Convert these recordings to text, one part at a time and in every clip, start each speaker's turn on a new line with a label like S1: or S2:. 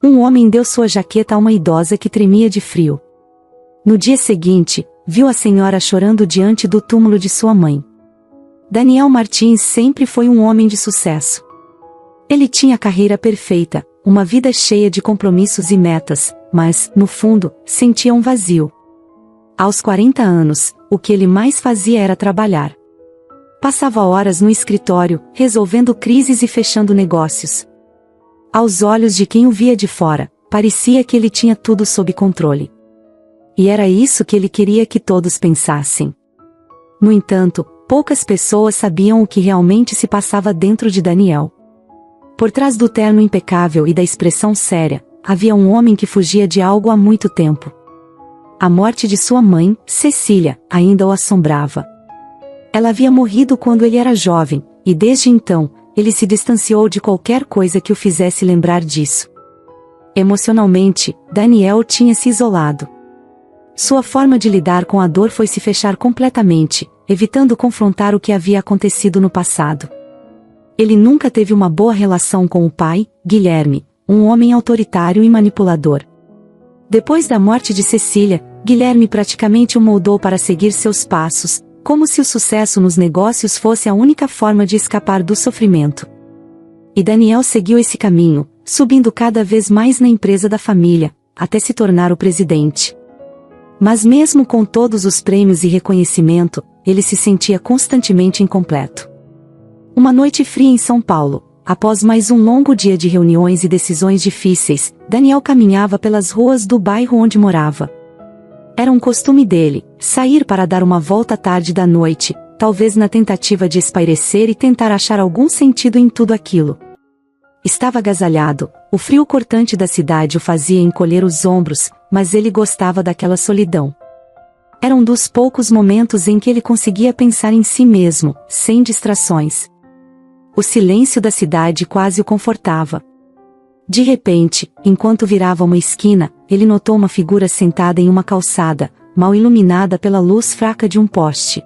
S1: Um homem deu sua jaqueta a uma idosa que tremia de frio. No dia seguinte, viu a senhora chorando diante do túmulo de sua mãe. Daniel Martins sempre foi um homem de sucesso. Ele tinha a carreira perfeita, uma vida cheia de compromissos e metas, mas, no fundo, sentia um vazio. Aos 40 anos, o que ele mais fazia era trabalhar. Passava horas no escritório, resolvendo crises e fechando negócios. Aos olhos de quem o via de fora, parecia que ele tinha tudo sob controle. E era isso que ele queria que todos pensassem. No entanto, poucas pessoas sabiam o que realmente se passava dentro de Daniel. Por trás do terno impecável e da expressão séria, havia um homem que fugia de algo há muito tempo. A morte de sua mãe, Cecília, ainda o assombrava. Ela havia morrido quando ele era jovem, e desde então, ele se distanciou de qualquer coisa que o fizesse lembrar disso. Emocionalmente, Daniel tinha se isolado. Sua forma de lidar com a dor foi se fechar completamente, evitando confrontar o que havia acontecido no passado. Ele nunca teve uma boa relação com o pai, Guilherme, um homem autoritário e manipulador. Depois da morte de Cecília, Guilherme praticamente o moldou para seguir seus passos, como se o sucesso nos negócios fosse a única forma de escapar do sofrimento. E Daniel seguiu esse caminho, subindo cada vez mais na empresa da família, até se tornar o presidente. Mas mesmo com todos os prêmios e reconhecimento, ele se sentia constantemente incompleto. Uma noite fria em São Paulo, após mais um longo dia de reuniões e decisões difíceis, Daniel caminhava pelas ruas do bairro onde morava. Era um costume dele, sair para dar uma volta tarde da noite, talvez na tentativa de espairecer e tentar achar algum sentido em tudo aquilo. Estava agasalhado, o frio cortante da cidade o fazia encolher os ombros, mas ele gostava daquela solidão. Era um dos poucos momentos em que ele conseguia pensar em si mesmo, sem distrações. O silêncio da cidade quase o confortava. De repente, enquanto virava uma esquina, ele notou uma figura sentada em uma calçada, mal iluminada pela luz fraca de um poste.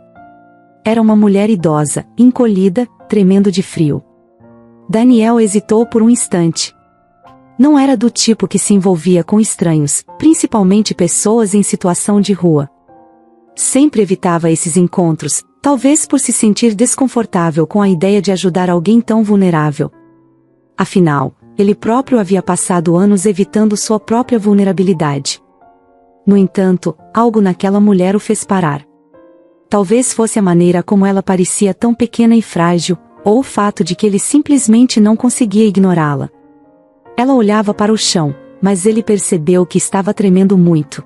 S1: Era uma mulher idosa, encolhida, tremendo de frio. Daniel hesitou por um instante. Não era do tipo que se envolvia com estranhos, principalmente pessoas em situação de rua. Sempre evitava esses encontros, talvez por se sentir desconfortável com a ideia de ajudar alguém tão vulnerável. Afinal, ele próprio havia passado anos evitando sua própria vulnerabilidade. No entanto, algo naquela mulher o fez parar. Talvez fosse a maneira como ela parecia tão pequena e frágil, ou o fato de que ele simplesmente não conseguia ignorá-la. Ela olhava para o chão, mas ele percebeu que estava tremendo muito.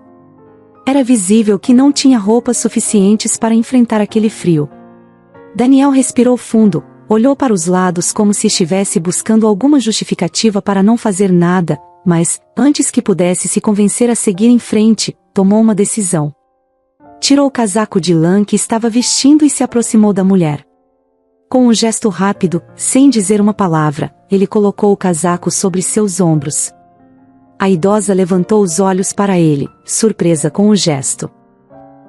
S1: Era visível que não tinha roupas suficientes para enfrentar aquele frio. Daniel respirou fundo, olhou para os lados como se estivesse buscando alguma justificativa para não fazer nada, mas, antes que pudesse se convencer a seguir em frente, tomou uma decisão. Tirou o casaco de lã que estava vestindo e se aproximou da mulher. Com um gesto rápido, sem dizer uma palavra, ele colocou o casaco sobre seus ombros. A idosa levantou os olhos para ele, surpresa com o gesto.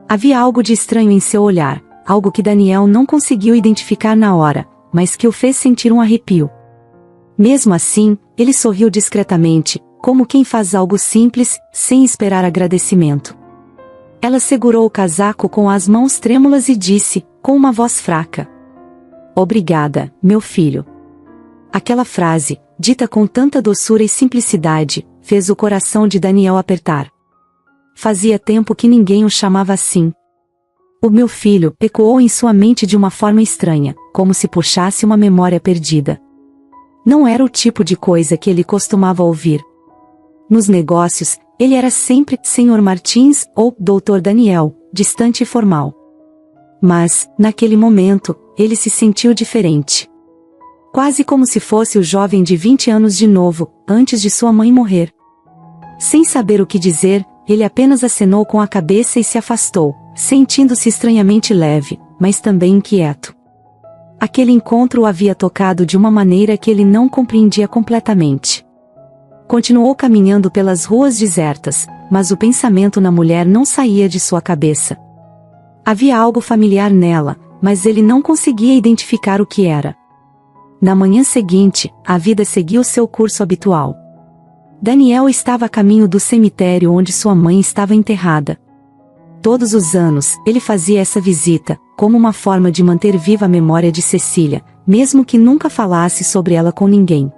S1: Havia algo de estranho em seu olhar, algo que Daniel não conseguiu identificar na hora, mas que o fez sentir um arrepio. Mesmo assim, ele sorriu discretamente, como quem faz algo simples, sem esperar agradecimento. Ela segurou o casaco com as mãos trêmulas e disse, com uma voz fraca: "Obrigada, meu filho." Aquela frase, dita com tanta doçura e simplicidade, fez o coração de Daniel apertar. Fazia tempo que ninguém o chamava assim. "O meu filho" ecoou em sua mente de uma forma estranha, como se puxasse uma memória perdida. Não era o tipo de coisa que ele costumava ouvir. Nos negócios, ele era sempre Sr. Martins ou Dr. Daniel, distante e formal. Mas, naquele momento, ele se sentiu diferente. Quase como se fosse o jovem de 20 anos de novo, antes de sua mãe morrer. Sem saber o que dizer, ele apenas acenou com a cabeça e se afastou, sentindo-se estranhamente leve, mas também inquieto. Aquele encontro o havia tocado de uma maneira que ele não compreendia completamente. Continuou caminhando pelas ruas desertas, mas o pensamento na mulher não saía de sua cabeça. Havia algo familiar nela, mas ele não conseguia identificar o que era. Na manhã seguinte, a vida seguiu seu curso habitual. Daniel estava a caminho do cemitério onde sua mãe estava enterrada. Todos os anos, ele fazia essa visita, como uma forma de manter viva a memória de Cecília, mesmo que nunca falasse sobre ela com ninguém.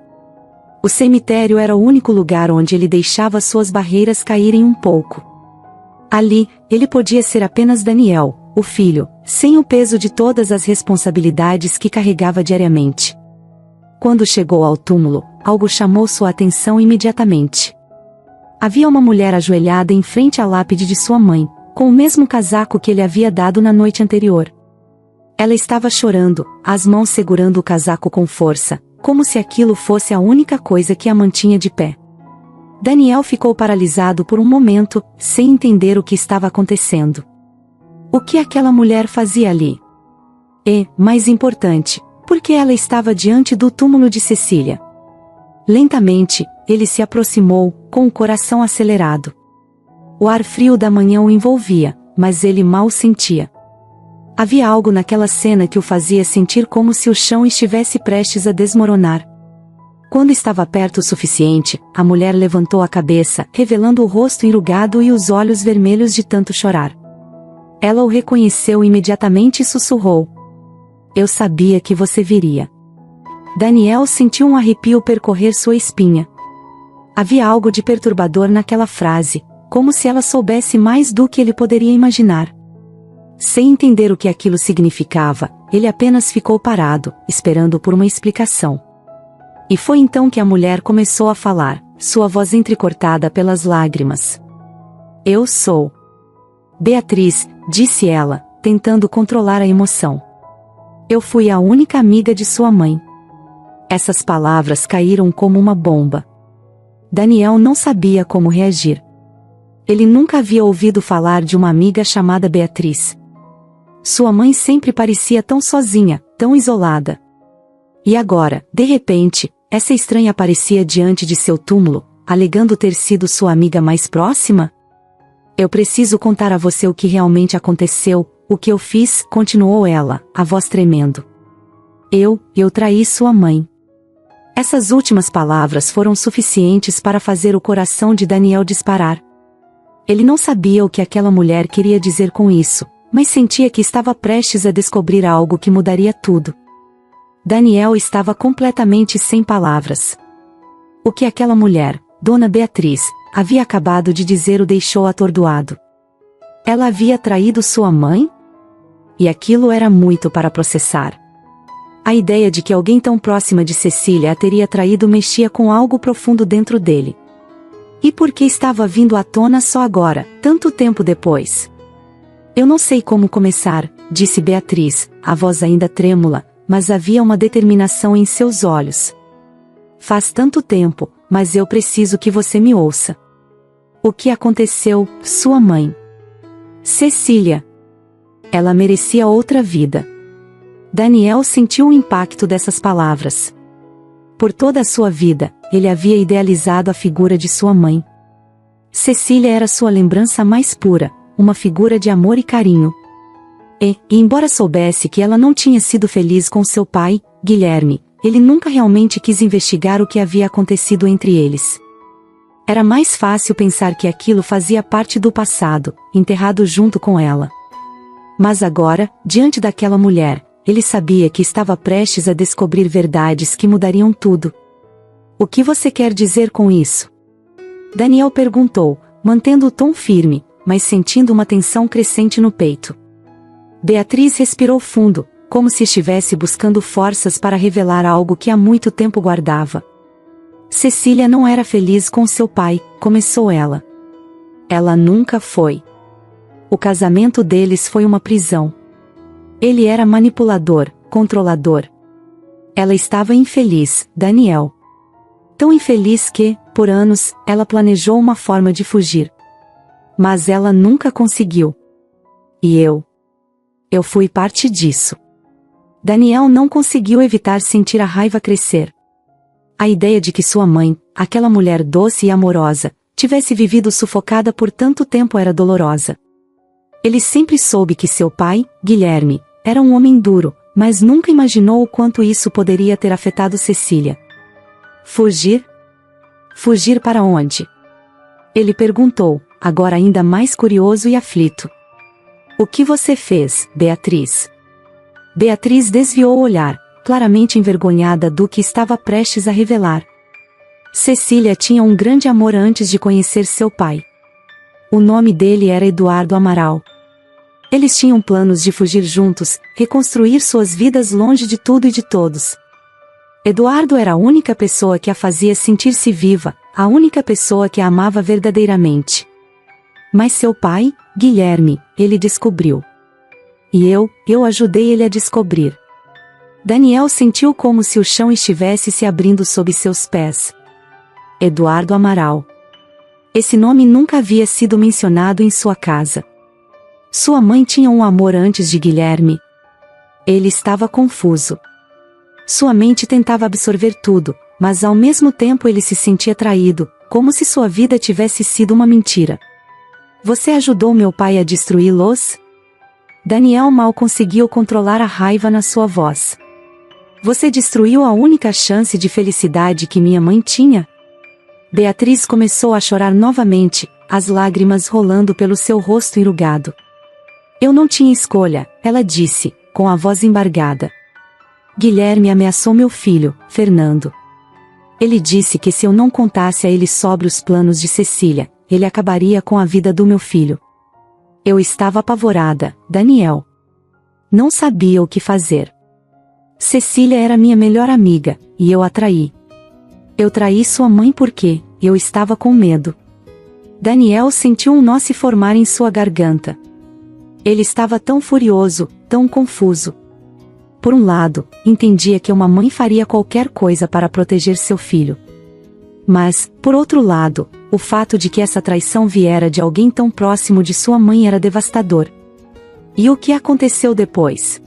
S1: O cemitério era o único lugar onde ele deixava suas barreiras caírem um pouco. Ali, ele podia ser apenas Daniel, o filho, sem o peso de todas as responsabilidades que carregava diariamente. Quando chegou ao túmulo, algo chamou sua atenção imediatamente. Havia uma mulher ajoelhada em frente à lápide de sua mãe, com o mesmo casaco que ele havia dado na noite anterior. Ela estava chorando, as mãos segurando o casaco com força, como se aquilo fosse a única coisa que a mantinha de pé. Daniel ficou paralisado por um momento, sem entender o que estava acontecendo. O que aquela mulher fazia ali? E, mais importante, por que ela estava diante do túmulo de Cecília? Lentamente, ele se aproximou, com o coração acelerado. O ar frio da manhã o envolvia, mas ele mal sentia. Havia algo naquela cena que o fazia sentir como se o chão estivesse prestes a desmoronar. Quando estava perto o suficiente, a mulher levantou a cabeça, revelando o rosto enrugado e os olhos vermelhos de tanto chorar. Ela o reconheceu imediatamente e sussurrou: "Eu sabia que você viria." Daniel sentiu um arrepio percorrer sua espinha. Havia algo de perturbador naquela frase, como se ela soubesse mais do que ele poderia imaginar. Sem entender o que aquilo significava, ele apenas ficou parado, esperando por uma explicação. E foi então que a mulher começou a falar, sua voz entrecortada pelas lágrimas. "Eu sou Beatriz", disse ela, tentando controlar a emoção. "Eu fui a única amiga de sua mãe." Essas palavras caíram como uma bomba. Daniel não sabia como reagir. Ele nunca havia ouvido falar de uma amiga chamada Beatriz. Sua mãe sempre parecia tão sozinha, tão isolada. E agora, de repente, essa estranha aparecia diante de seu túmulo, alegando ter sido sua amiga mais próxima? "Eu preciso contar a você o que realmente aconteceu, o que eu fiz", continuou ela, a voz tremendo. Eu traí sua mãe." Essas últimas palavras foram suficientes para fazer o coração de Daniel disparar. Ele não sabia o que aquela mulher queria dizer com isso, mas sentia que estava prestes a descobrir algo que mudaria tudo. Daniel estava completamente sem palavras. O que aquela mulher, Dona Beatriz, havia acabado de dizer o deixou atordoado. Ela havia traído sua mãe? E aquilo era muito para processar. A ideia de que alguém tão próxima de Cecília a teria traído mexia com algo profundo dentro dele. E por que estava vindo à tona só agora, tanto tempo depois? "Eu não sei como começar", disse Beatriz, a voz ainda trêmula, mas havia uma determinação em seus olhos. "Faz tanto tempo, mas eu preciso que você me ouça. O que aconteceu, sua mãe? Cecília. Ela merecia outra vida." Daniel sentiu o impacto dessas palavras. Por toda a sua vida, ele havia idealizado a figura de sua mãe. Cecília era sua lembrança mais pura, uma figura de amor e carinho. E embora soubesse que ela não tinha sido feliz com seu pai, Guilherme, ele nunca realmente quis investigar o que havia acontecido entre eles. Era mais fácil pensar que aquilo fazia parte do passado, enterrado junto com ela. Mas agora, diante daquela mulher, ele sabia que estava prestes a descobrir verdades que mudariam tudo. "O que você quer dizer com isso?" Daniel perguntou, mantendo o tom firme, mas sentindo uma tensão crescente no peito. Beatriz respirou fundo, como se estivesse buscando forças para revelar algo que há muito tempo guardava. "Cecília não era feliz com seu pai", começou ela. "Ela nunca foi. O casamento deles foi uma prisão. Ele era manipulador, controlador. Ela estava infeliz, Daniel. Tão infeliz que, por anos, ela planejou uma forma de fugir. Mas ela nunca conseguiu. E eu fui parte disso." Daniel não conseguiu evitar sentir a raiva crescer. A ideia de que sua mãe, aquela mulher doce e amorosa, tivesse vivido sufocada por tanto tempo era dolorosa. Ele sempre soube que seu pai, Guilherme, era um homem duro, mas nunca imaginou o quanto isso poderia ter afetado Cecília. Fugir? Fugir para onde? Ele perguntou, agora ainda mais curioso e aflito. O que você fez, Beatriz? Beatriz desviou o olhar, claramente envergonhada do que estava prestes a revelar. Cecília tinha um grande amor antes de conhecer seu pai. O nome dele era Eduardo Amaral. Eles tinham planos de fugir juntos, reconstruir suas vidas longe de tudo e de todos. Eduardo era a única pessoa que a fazia sentir-se viva, a única pessoa que a amava verdadeiramente. Mas seu pai, Guilherme, ele descobriu. E eu ajudei ele a descobrir. Daniel sentiu como se o chão estivesse se abrindo sob seus pés. Eduardo Amaral. Esse nome nunca havia sido mencionado em sua casa. Sua mãe tinha um amor antes de Guilherme. Ele estava confuso. Sua mente tentava absorver tudo, mas ao mesmo tempo ele se sentia traído, como se sua vida tivesse sido uma mentira. Você ajudou meu pai a destruí-los? Daniel mal conseguiu controlar a raiva na sua voz. Você destruiu a única chance de felicidade que minha mãe tinha? Beatriz começou a chorar novamente, as lágrimas rolando pelo seu rosto enrugado. Eu não tinha escolha, ela disse, com a voz embargada. Guilherme ameaçou meu filho, Fernando. Ele disse que se eu não contasse a ele sobre os planos de Cecília, ele acabaria com a vida do meu filho. Eu estava apavorada, Daniel. Não sabia o que fazer. Cecília era minha melhor amiga, e eu a traí. Eu traí sua mãe porque eu estava com medo. Daniel sentiu um nó se formar em sua garganta. Ele estava tão furioso, tão confuso. Por um lado, entendia que uma mãe faria qualquer coisa para proteger seu filho. Mas, por outro lado, o fato de que essa traição viera de alguém tão próximo de sua mãe era devastador. E o que aconteceu depois?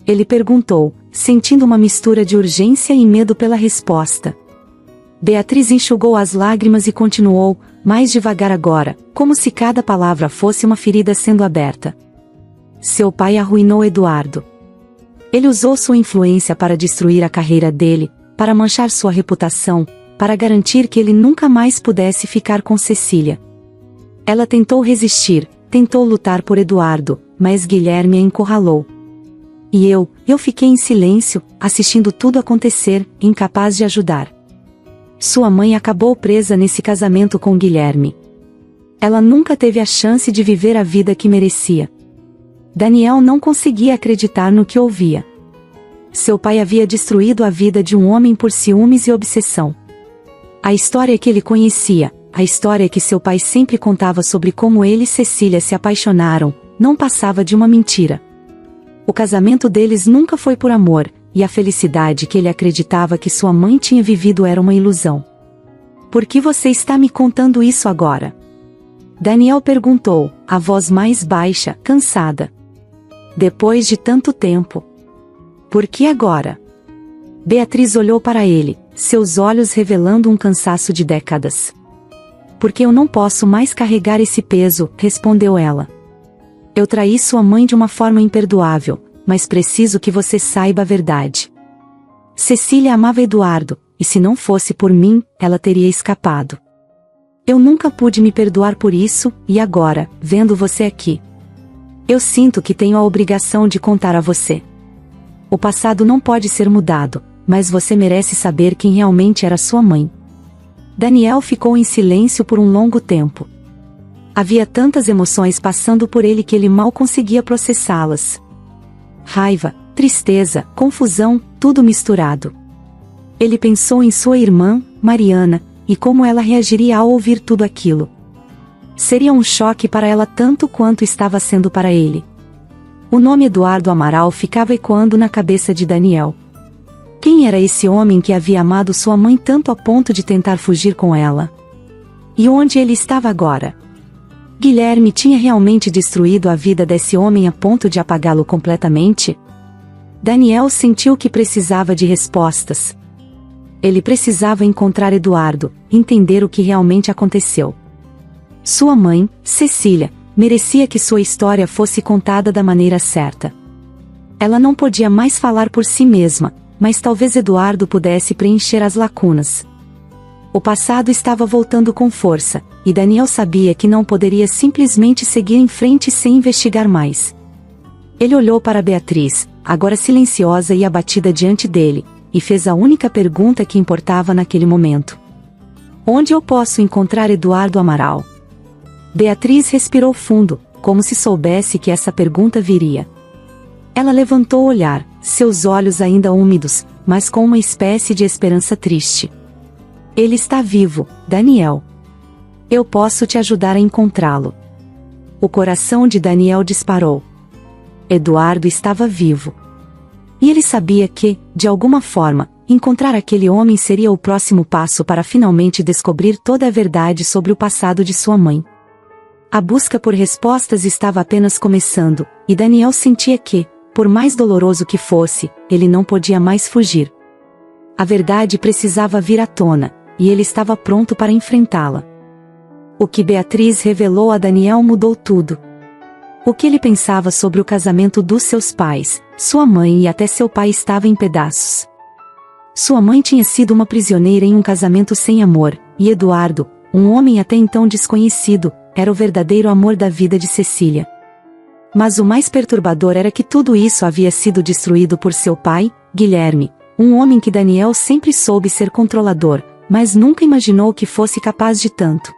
S1: Ele perguntou, sentindo uma mistura de urgência e medo pela resposta. Beatriz enxugou as lágrimas e continuou, mais devagar agora, como se cada palavra fosse uma ferida sendo aberta. Seu pai arruinou Eduardo. Ele usou sua influência para destruir a carreira dele, para manchar sua reputação, para garantir que ele nunca mais pudesse ficar com Cecília. Ela tentou resistir, tentou lutar por Eduardo, mas Guilherme a encurralou. E eu fiquei em silêncio, assistindo tudo acontecer, incapaz de ajudar. Sua mãe acabou presa nesse casamento com Guilherme. Ela nunca teve a chance de viver a vida que merecia. Daniel não conseguia acreditar no que ouvia. Seu pai havia destruído a vida de um homem por ciúmes e obsessão. A história que ele conhecia, a história que seu pai sempre contava sobre como ele e Cecília se apaixonaram, não passava de uma mentira. O casamento deles nunca foi por amor, e a felicidade que ele acreditava que sua mãe tinha vivido era uma ilusão. Por que você está me contando isso agora? Daniel perguntou, a voz mais baixa, cansada. Depois de tanto tempo. Por que agora? Beatriz olhou para ele, seus olhos revelando um cansaço de décadas. Porque eu não posso mais carregar esse peso, respondeu ela. Eu traí sua mãe de uma forma imperdoável, mas preciso que você saiba a verdade. Cecília amava Eduardo, e se não fosse por mim, ela teria escapado. Eu nunca pude me perdoar por isso, e agora, vendo você aqui, eu sinto que tenho a obrigação de contar a você. O passado não pode ser mudado, mas você merece saber quem realmente era sua mãe. Daniel ficou em silêncio por um longo tempo. Havia tantas emoções passando por ele que ele mal conseguia processá-las. Raiva, tristeza, confusão, tudo misturado. Ele pensou em sua irmã, Mariana, e como ela reagiria ao ouvir tudo aquilo. Seria um choque para ela tanto quanto estava sendo para ele. O nome Eduardo Amaral ficava ecoando na cabeça de Daniel. Quem era esse homem que havia amado sua mãe tanto a ponto de tentar fugir com ela? E onde ele estava agora? Guilherme tinha realmente destruído a vida desse homem a ponto de apagá-lo completamente? Daniel sentiu que precisava de respostas. Ele precisava encontrar Eduardo, entender o que realmente aconteceu. Sua mãe, Cecília, merecia que sua história fosse contada da maneira certa. Ela não podia mais falar por si mesma, mas talvez Eduardo pudesse preencher as lacunas. O passado estava voltando com força, e Daniel sabia que não poderia simplesmente seguir em frente sem investigar mais. Ele olhou para Beatriz, agora silenciosa e abatida diante dele, e fez a única pergunta que importava naquele momento. Onde eu posso encontrar Eduardo Amaral? Beatriz respirou fundo, como se soubesse que essa pergunta viria. Ela levantou o olhar, seus olhos ainda úmidos, mas com uma espécie de esperança triste. Ele está vivo, Daniel. Eu posso te ajudar a encontrá-lo. O coração de Daniel disparou. Eduardo estava vivo. E ele sabia que, de alguma forma, encontrar aquele homem seria o próximo passo para finalmente descobrir toda a verdade sobre o passado de sua mãe. A busca por respostas estava apenas começando, e Daniel sentia que, por mais doloroso que fosse, ele não podia mais fugir. A verdade precisava vir à tona, e ele estava pronto para enfrentá-la. O que Beatriz revelou a Daniel mudou tudo. O que ele pensava sobre o casamento dos seus pais, sua mãe e até seu pai estava em pedaços. Sua mãe tinha sido uma prisioneira em um casamento sem amor, e Eduardo, um homem até então desconhecido, era o verdadeiro amor da vida de Cecília. Mas o mais perturbador era que tudo isso havia sido destruído por seu pai, Guilherme, um homem que Daniel sempre soube ser controlador, mas nunca imaginou que fosse capaz de tanto.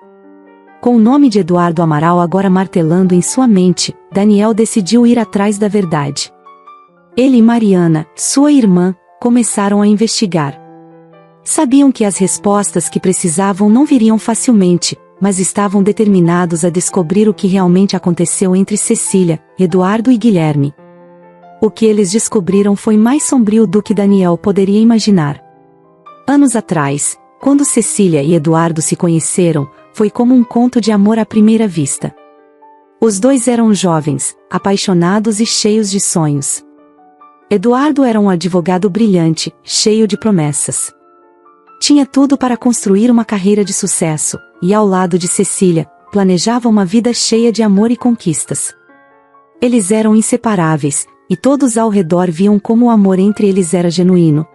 S1: Com o nome de Eduardo Amaral agora martelando em sua mente, Daniel decidiu ir atrás da verdade. Ele e Mariana, sua irmã, começaram a investigar. Sabiam que as respostas que precisavam não viriam facilmente, mas estavam determinados a descobrir o que realmente aconteceu entre Cecília, Eduardo e Guilherme. O que eles descobriram foi mais sombrio do que Daniel poderia imaginar. Anos atrás, quando Cecília e Eduardo se conheceram, foi como um conto de amor à primeira vista. Os dois eram jovens, apaixonados e cheios de sonhos. Eduardo era um advogado brilhante, cheio de promessas. Tinha tudo para construir uma carreira de sucesso, e ao lado de Cecília, planejava uma vida cheia de amor e conquistas. Eles eram inseparáveis, e todos ao redor viam como o amor entre eles era genuíno.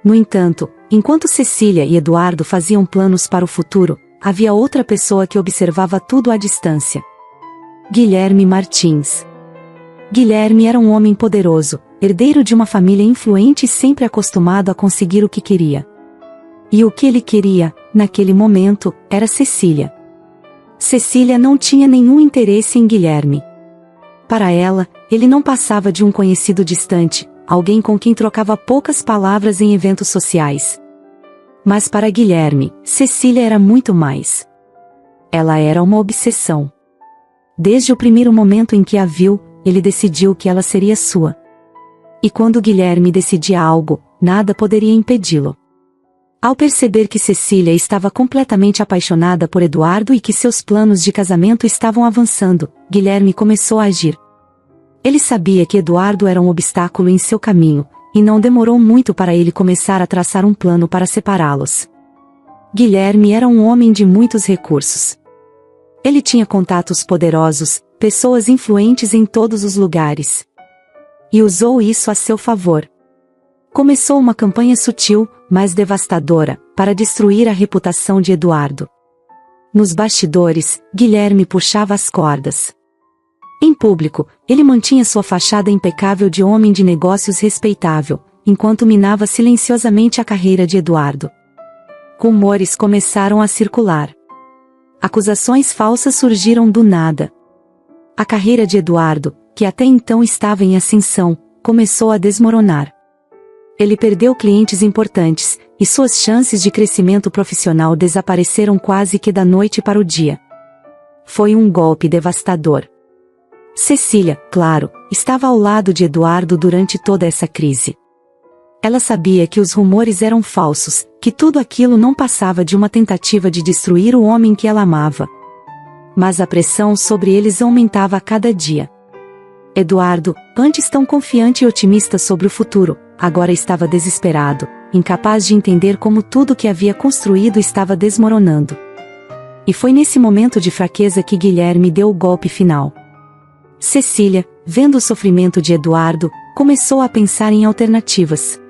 S1: No entanto, enquanto Cecília e Eduardo faziam planos para o futuro, havia outra pessoa que observava tudo à distância. Guilherme Martins. Guilherme era um homem poderoso, herdeiro de uma família influente e sempre acostumado a conseguir o que queria. E o que ele queria, naquele momento, era Cecília. Cecília não tinha nenhum interesse em Guilherme. Para ela, ele não passava de um conhecido distante, alguém com quem trocava poucas palavras em eventos sociais. Mas para Guilherme, Cecília era muito mais. Ela era uma obsessão. Desde o primeiro momento em que a viu, ele decidiu que ela seria sua. E quando Guilherme decidia algo, nada poderia impedi-lo. Ao perceber que Cecília estava completamente apaixonada por Eduardo e que seus planos de casamento estavam avançando, Guilherme começou a agir. Ele sabia que Eduardo era um obstáculo em seu caminho, e não demorou muito para ele começar a traçar um plano para separá-los. Guilherme era um homem de muitos recursos. Ele tinha contatos poderosos, pessoas influentes em todos os lugares. E usou isso a seu favor. Começou uma campanha sutil, mas devastadora, para destruir a reputação de Eduardo. Nos bastidores, Guilherme puxava as cordas. Em público, ele mantinha sua fachada impecável de homem de negócios respeitável, enquanto minava silenciosamente a carreira de Eduardo. Rumores começaram a circular. Acusações falsas surgiram do nada. A carreira de Eduardo, que até então estava em ascensão, começou a desmoronar. Ele perdeu clientes importantes, e suas chances de crescimento profissional desapareceram quase que da noite para o dia. Foi um golpe devastador. Cecília, claro, estava ao lado de Eduardo durante toda essa crise. Ela sabia que os rumores eram falsos, que tudo aquilo não passava de uma tentativa de destruir o homem que ela amava. Mas a pressão sobre eles aumentava a cada dia. Eduardo, antes tão confiante e otimista sobre o futuro, agora estava desesperado, incapaz de entender como tudo que havia construído estava desmoronando. E foi nesse momento de fraqueza que Guilherme deu o golpe final. Cecília, vendo o sofrimento de Eduardo, começou a pensar em alternativas.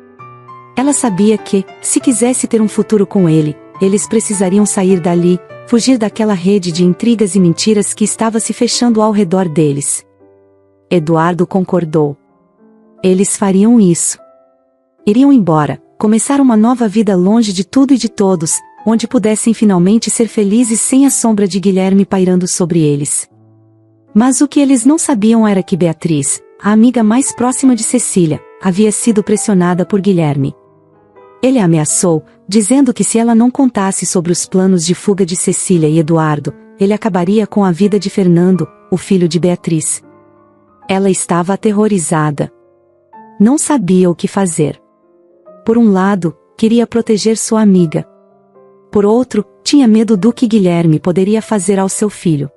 S1: Ela sabia que, se quisesse ter um futuro com ele, eles precisariam sair dali, fugir daquela rede de intrigas e mentiras que estava se fechando ao redor deles. Eduardo concordou. Eles fariam isso. Iriam embora, começar uma nova vida longe de tudo e de todos, onde pudessem finalmente ser felizes sem a sombra de Guilherme pairando sobre eles. Mas o que eles não sabiam era que Beatriz, a amiga mais próxima de Cecília, havia sido pressionada por Guilherme. Ele a ameaçou, dizendo que se ela não contasse sobre os planos de fuga de Cecília e Eduardo, ele acabaria com a vida de Fernando, o filho de Beatriz. Ela estava aterrorizada. Não sabia o que fazer. Por um lado, queria proteger sua amiga. Por outro, tinha medo do que Guilherme poderia fazer ao seu filho.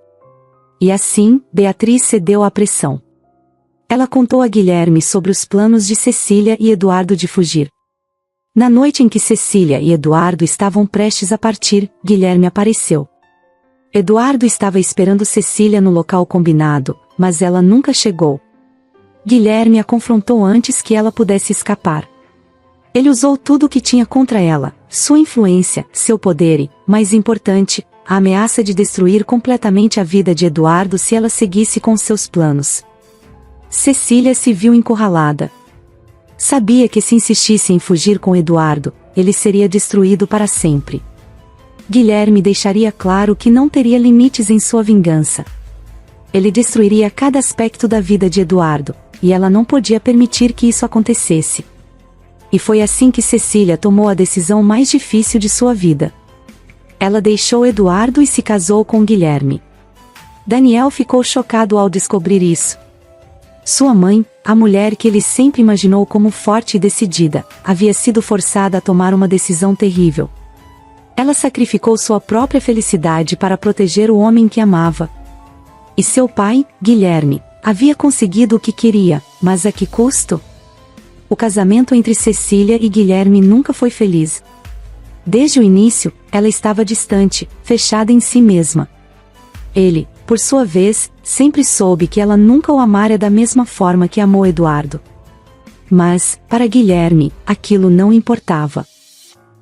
S1: E assim, Beatriz cedeu à pressão. Ela contou a Guilherme sobre os planos de Cecília e Eduardo de fugir. Na noite em que Cecília e Eduardo estavam prestes a partir, Guilherme apareceu. Eduardo estava esperando Cecília no local combinado, mas ela nunca chegou. Guilherme a confrontou antes que ela pudesse escapar. Ele usou tudo o que tinha contra ela, sua influência, seu poder e, mais importante, a ameaça de destruir completamente a vida de Eduardo se ela seguisse com seus planos. Cecília se viu encurralada. Sabia que se insistisse em fugir com Eduardo, ele seria destruído para sempre. Guilherme deixaria claro que não teria limites em sua vingança. Ele destruiria cada aspecto da vida de Eduardo, e ela não podia permitir que isso acontecesse. E foi assim que Cecília tomou a decisão mais difícil de sua vida. Ela deixou Eduardo e se casou com Guilherme. Daniel ficou chocado ao descobrir isso. Sua mãe, a mulher que ele sempre imaginou como forte e decidida, havia sido forçada a tomar uma decisão terrível. Ela sacrificou sua própria felicidade para proteger o homem que amava. E seu pai, Guilherme, havia conseguido o que queria, mas a que custo? O casamento entre Cecília e Guilherme nunca foi feliz. Desde o início, ela estava distante, fechada em si mesma. Ele, por sua vez, sempre soube que ela nunca o amara da mesma forma que amou Eduardo. Mas, para Guilherme, aquilo não importava.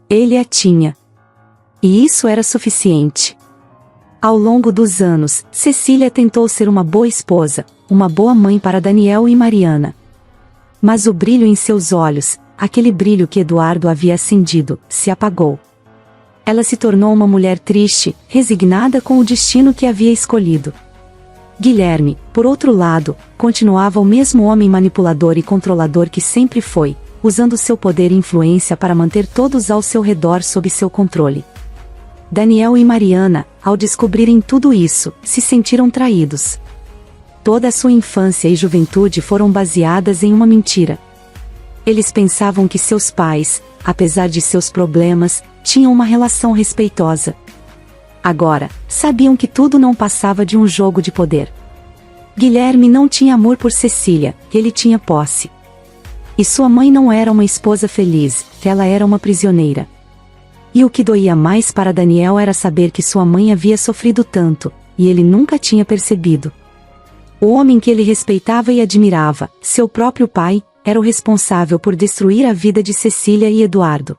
S1: Ele a tinha. E isso era suficiente. Ao longo dos anos, Cecília tentou ser uma boa esposa, uma boa mãe para Daniel e Mariana. Mas o brilho em seus olhos, aquele brilho que Eduardo havia acendido, se apagou. Ela se tornou uma mulher triste, resignada com o destino que havia escolhido. Guilherme, por outro lado, continuava o mesmo homem manipulador e controlador que sempre foi, usando seu poder e influência para manter todos ao seu redor sob seu controle. Daniel e Mariana, ao descobrirem tudo isso, se sentiram traídos. Toda a sua infância e juventude foram baseadas em uma mentira. Eles pensavam que seus pais, apesar de seus problemas, tinham uma relação respeitosa. Agora, sabiam que tudo não passava de um jogo de poder. Guilherme não tinha amor por Cecília, ele tinha posse. E sua mãe não era uma esposa feliz, ela era uma prisioneira. E o que doía mais para Daniel era saber que sua mãe havia sofrido tanto, e ele nunca tinha percebido. O homem que ele respeitava e admirava, seu próprio pai, era o responsável por destruir a vida de Cecília e Eduardo.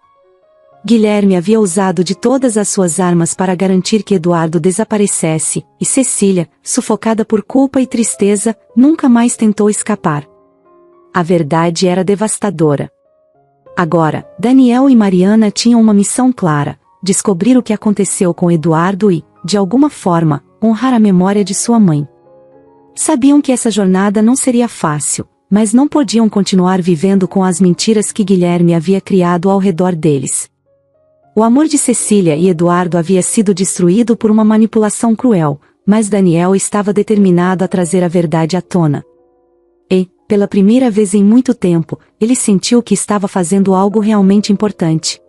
S1: Guilherme havia usado de todas as suas armas para garantir que Eduardo desaparecesse, e Cecília, sufocada por culpa e tristeza, nunca mais tentou escapar. A verdade era devastadora. Agora, Daniel e Mariana tinham uma missão clara: descobrir o que aconteceu com Eduardo e, de alguma forma, honrar a memória de sua mãe. Sabiam que essa jornada não seria fácil, mas não podiam continuar vivendo com as mentiras que Guilherme havia criado ao redor deles. O amor de Cecília e Eduardo havia sido destruído por uma manipulação cruel, mas Daniel estava determinado a trazer a verdade à tona. E, pela primeira vez em muito tempo, ele sentiu que estava fazendo algo realmente importante.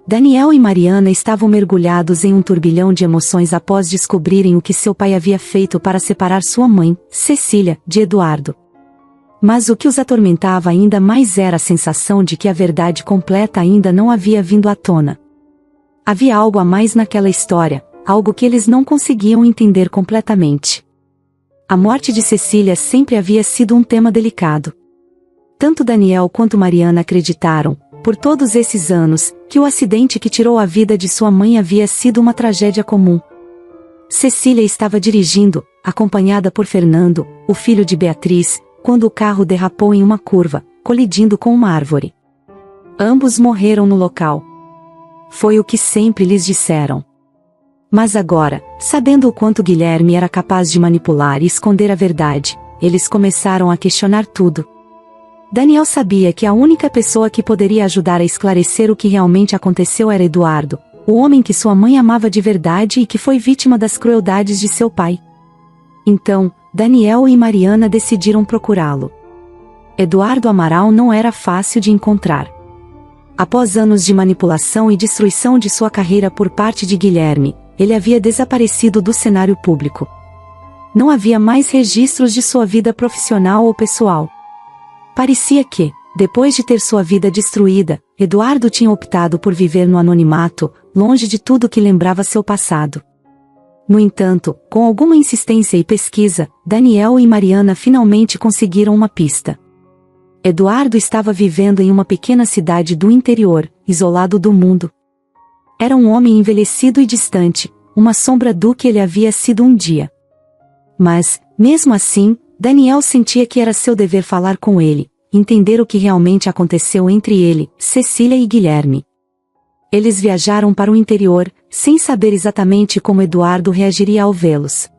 S1: Daniel e Mariana estavam mergulhados em um turbilhão de emoções após descobrirem o que seu pai havia feito para separar sua mãe, Cecília, de Eduardo. Mas o que os atormentava ainda mais era a sensação de que a verdade completa ainda não havia vindo à tona. Havia algo a mais naquela história, algo que eles não conseguiam entender completamente. A morte de Cecília sempre havia sido um tema delicado. Tanto Daniel quanto Mariana acreditaram, por todos esses anos, que o acidente que tirou a vida de sua mãe havia sido uma tragédia comum. Cecília estava dirigindo, acompanhada por Fernando, o filho de Beatriz, quando o carro derrapou em uma curva, colidindo com uma árvore. Ambos morreram no local. Foi o que sempre lhes disseram. Mas agora, sabendo o quanto Guilherme era capaz de manipular e esconder a verdade, eles começaram a questionar tudo. Daniel sabia que a única pessoa que poderia ajudar a esclarecer o que realmente aconteceu era Eduardo, o homem que sua mãe amava de verdade e que foi vítima das crueldades de seu pai. Então, Daniel e Mariana decidiram procurá-lo. Eduardo Amaral não era fácil de encontrar. Após anos de manipulação e destruição de sua carreira por parte de Guilherme, ele havia desaparecido do cenário público. Não havia mais registros de sua vida profissional ou pessoal. Parecia que, depois de ter sua vida destruída, Eduardo tinha optado por viver no anonimato, longe de tudo que lembrava seu passado. No entanto, com alguma insistência e pesquisa, Daniel e Mariana finalmente conseguiram uma pista. Eduardo estava vivendo em uma pequena cidade do interior, isolado do mundo. Era um homem envelhecido e distante, uma sombra do que ele havia sido um dia. Mas, mesmo assim, Daniel sentia que era seu dever falar com ele, entender o que realmente aconteceu entre ele, Cecília e Guilherme. Eles viajaram para o interior, sem saber exatamente como Eduardo reagiria ao vê-los.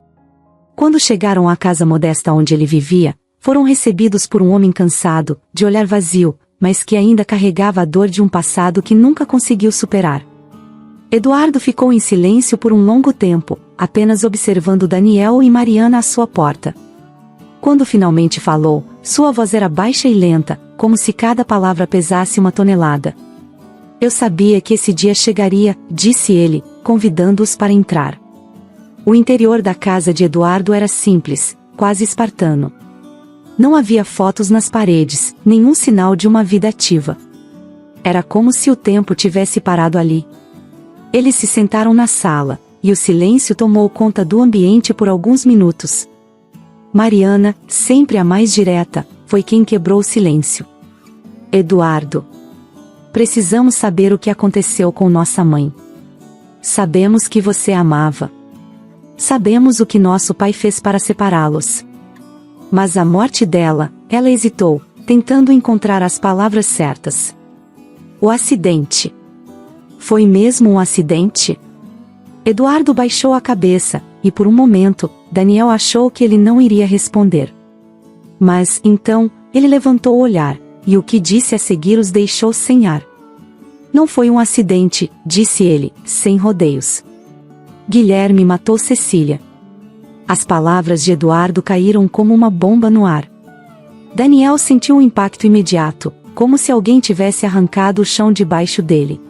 S1: Quando chegaram à casa modesta onde ele vivia, foram recebidos por um homem cansado, de olhar vazio, mas que ainda carregava a dor de um passado que nunca conseguiu superar. Eduardo ficou em silêncio por um longo tempo, apenas observando Daniel e Mariana à sua porta. Quando finalmente falou, sua voz era baixa e lenta, como se cada palavra pesasse uma tonelada. Eu sabia que esse dia chegaria, disse ele, convidando-os para entrar. O interior da casa de Eduardo era simples, quase espartano. Não havia fotos nas paredes, nenhum sinal de uma vida ativa. Era como se o tempo tivesse parado ali. Eles se sentaram na sala, e o silêncio tomou conta do ambiente por alguns minutos. Mariana, sempre a mais direta, foi quem quebrou o silêncio. Eduardo. Precisamos saber o que aconteceu com nossa mãe. Sabemos que você a amava. Sabemos o que nosso pai fez para separá-los. Mas a morte dela, ela hesitou, tentando encontrar as palavras certas. O acidente. Foi mesmo um acidente? Eduardo baixou a cabeça, e por um momento, Daniel achou que ele não iria responder. Mas, então, ele levantou o olhar, e o que disse a seguir os deixou sem ar. Não foi um acidente, disse ele, sem rodeios. Guilherme matou Cecília. As palavras de Eduardo caíram como uma bomba no ar. Daniel sentiu um impacto imediato, como se alguém tivesse arrancado o chão debaixo dele.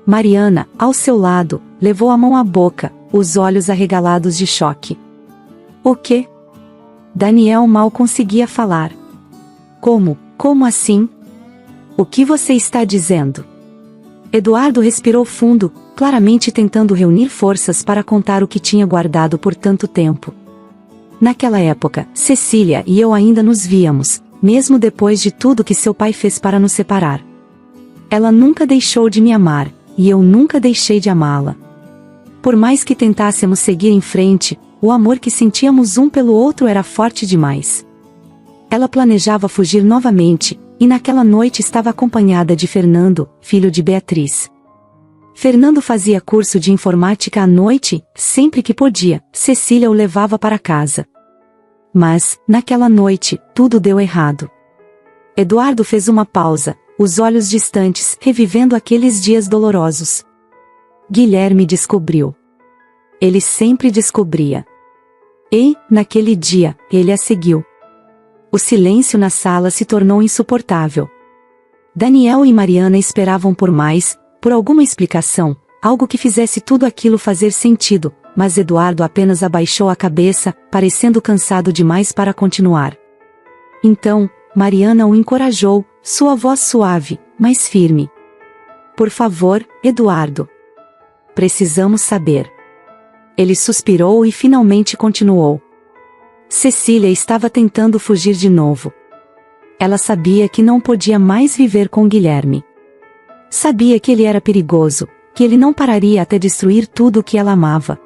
S1: Mariana, ao seu lado, levou a mão à boca, os olhos arregalados de choque. O quê? Daniel mal conseguia falar. Como assim? O que você está dizendo? Eduardo respirou fundo, claramente tentando reunir forças para contar o que tinha guardado por tanto tempo. Naquela época, Cecília e eu ainda nos víamos, mesmo depois de tudo que seu pai fez para nos separar. Ela nunca deixou de me amar, e eu nunca deixei de amá-la. Por mais que tentássemos seguir em frente, o amor que sentíamos um pelo outro era forte demais. Ela planejava fugir novamente, e naquela noite estava acompanhada de Fernando, filho de Beatriz. Fernando fazia curso de informática à noite, sempre que podia, Cecília o levava para casa. Mas, naquela noite, tudo deu errado. Eduardo fez uma pausa, os olhos distantes, revivendo aqueles dias dolorosos. Guilherme descobriu. Ele sempre descobria. E, naquele dia, ele a seguiu. O silêncio na sala se tornou insuportável. Daniel e Mariana esperavam por mais, por alguma explicação, algo que fizesse tudo aquilo fazer sentido, mas Eduardo apenas abaixou a cabeça, parecendo cansado demais para continuar. Então, Mariana o encorajou, sua voz suave, mas firme. Por favor, Eduardo. Precisamos saber. Ele suspirou e finalmente continuou. Cecília estava tentando fugir de novo. Ela sabia que não podia mais viver com Guilherme. Sabia que ele era perigoso, que ele não pararia até destruir tudo o que ela amava.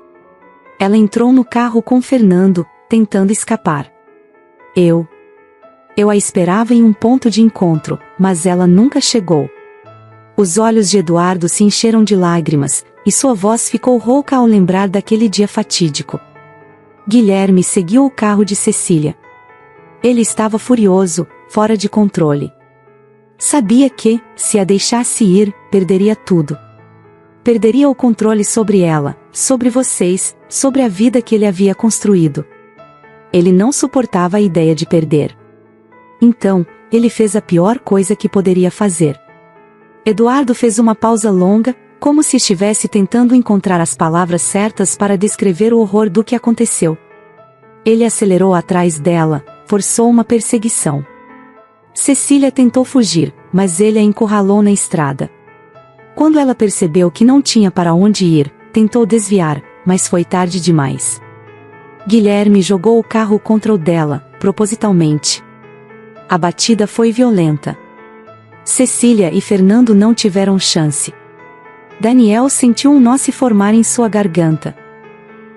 S1: Ela entrou no carro com Fernando, tentando escapar. Eu a esperava em um ponto de encontro, mas ela nunca chegou. Os olhos de Eduardo se encheram de lágrimas, e sua voz ficou rouca ao lembrar daquele dia fatídico. Guilherme seguiu o carro de Cecília. Ele estava furioso, fora de controle. Sabia que, se a deixasse ir, perderia tudo. Perderia o controle sobre ela, sobre vocês, sobre a vida que ele havia construído. Ele não suportava a ideia de perder. Então, ele fez a pior coisa que poderia fazer. Eduardo fez uma pausa longa, como se estivesse tentando encontrar as palavras certas para descrever o horror do que aconteceu. Ele acelerou atrás dela, forçou uma perseguição. Cecília tentou fugir, mas ele a encurralou na estrada. Quando ela percebeu que não tinha para onde ir, tentou desviar, mas foi tarde demais. Guilherme jogou o carro contra o dela, propositalmente. A batida foi violenta. Cecília e Fernando não tiveram chance. Daniel sentiu um nó se formar em sua garganta.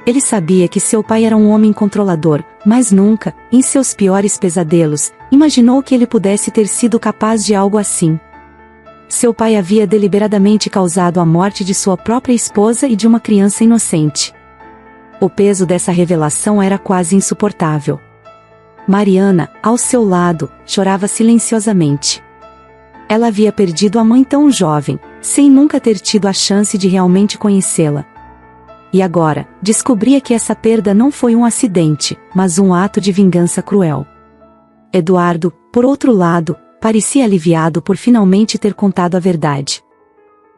S1: Ele sabia que seu pai era um homem controlador, mas nunca, em seus piores pesadelos, imaginou que ele pudesse ter sido capaz de algo assim. Seu pai havia deliberadamente causado a morte de sua própria esposa e de uma criança inocente. O peso dessa revelação era quase insuportável. Mariana, ao seu lado, chorava silenciosamente. Ela havia perdido a mãe tão jovem, sem nunca ter tido a chance de realmente conhecê-la. E agora, descobria que essa perda não foi um acidente, mas um ato de vingança cruel. Eduardo, por outro lado, parecia aliviado por finalmente ter contado a verdade.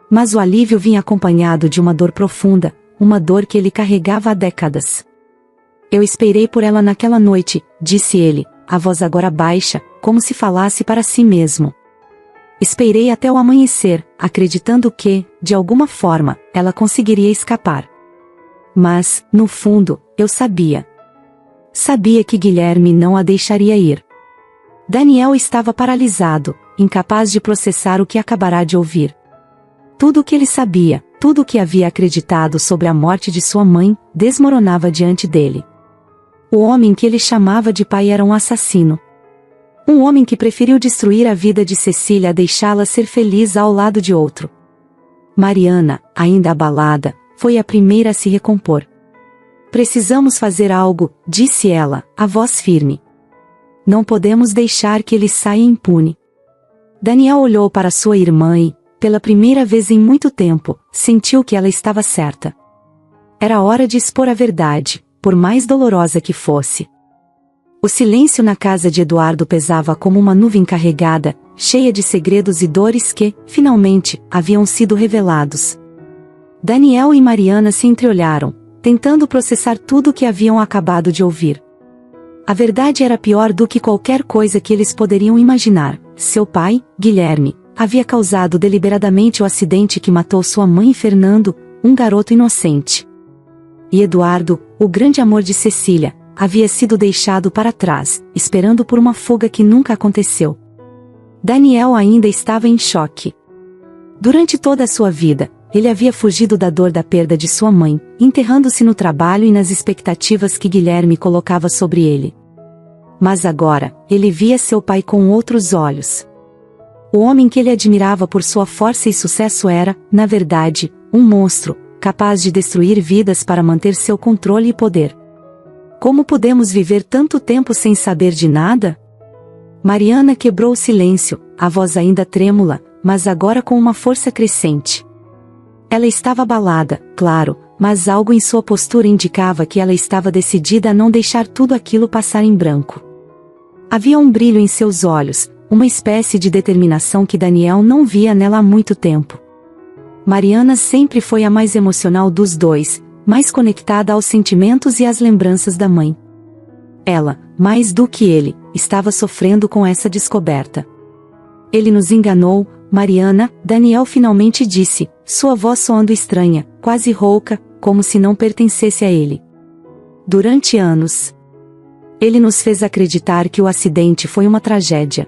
S1: Mas o alívio vinha acompanhado de uma dor profunda, uma dor que ele carregava há décadas. Eu esperei por ela naquela noite, disse ele, a voz agora baixa, como se falasse para si mesmo. Esperei até o amanhecer, acreditando que, de alguma forma, ela conseguiria escapar. Mas, no fundo, eu sabia. Sabia que Guilherme não a deixaria ir. Daniel estava paralisado, incapaz de processar o que acabará de ouvir. Tudo o que ele sabia, tudo o que havia acreditado sobre a morte de sua mãe, desmoronava diante dele. O homem que ele chamava de pai era um assassino. Um homem que preferiu destruir a vida de Cecília a deixá-la ser feliz ao lado de outro. Mariana, ainda abalada, foi a primeira a se recompor. Precisamos fazer algo, disse ela, a voz firme. Não podemos deixar que ele saia impune. Daniel olhou para sua irmã e, pela primeira vez em muito tempo, sentiu que ela estava certa. Era hora de expor a verdade, por mais dolorosa que fosse. O silêncio na casa de Eduardo pesava como uma nuvem carregada, cheia de segredos e dores que, finalmente, haviam sido revelados. Daniel e Mariana se entreolharam, tentando processar tudo o que haviam acabado de ouvir. A verdade era pior do que qualquer coisa que eles poderiam imaginar. Seu pai, Guilherme, havia causado deliberadamente o acidente que matou sua mãe e Fernando, um garoto inocente. E Eduardo, o grande amor de Cecília, havia sido deixado para trás, esperando por uma fuga que nunca aconteceu. Daniel ainda estava em choque. Durante toda a sua vida, ele havia fugido da dor da perda de sua mãe, enterrando-se no trabalho e nas expectativas que Guilherme colocava sobre ele. Mas agora, ele via seu pai com outros olhos. O homem que ele admirava por sua força e sucesso era, na verdade, um monstro, capaz de destruir vidas para manter seu controle e poder. Como podemos viver tanto tempo sem saber de nada? Mariana quebrou o silêncio, a voz ainda trêmula, mas agora com uma força crescente. Ela estava abalada, claro, mas algo em sua postura indicava que ela estava decidida a não deixar tudo aquilo passar em branco. Havia um brilho em seus olhos, uma espécie de determinação que Daniel não via nela há muito tempo. Mariana sempre foi a mais emocional dos dois, mais conectada aos sentimentos e às lembranças da mãe. Ela, mais do que ele, estava sofrendo com essa descoberta. Ele nos enganou, Mariana, Daniel finalmente disse, sua voz soando estranha, quase rouca, como se não pertencesse a ele. Durante anos, ele nos fez acreditar que o acidente foi uma tragédia.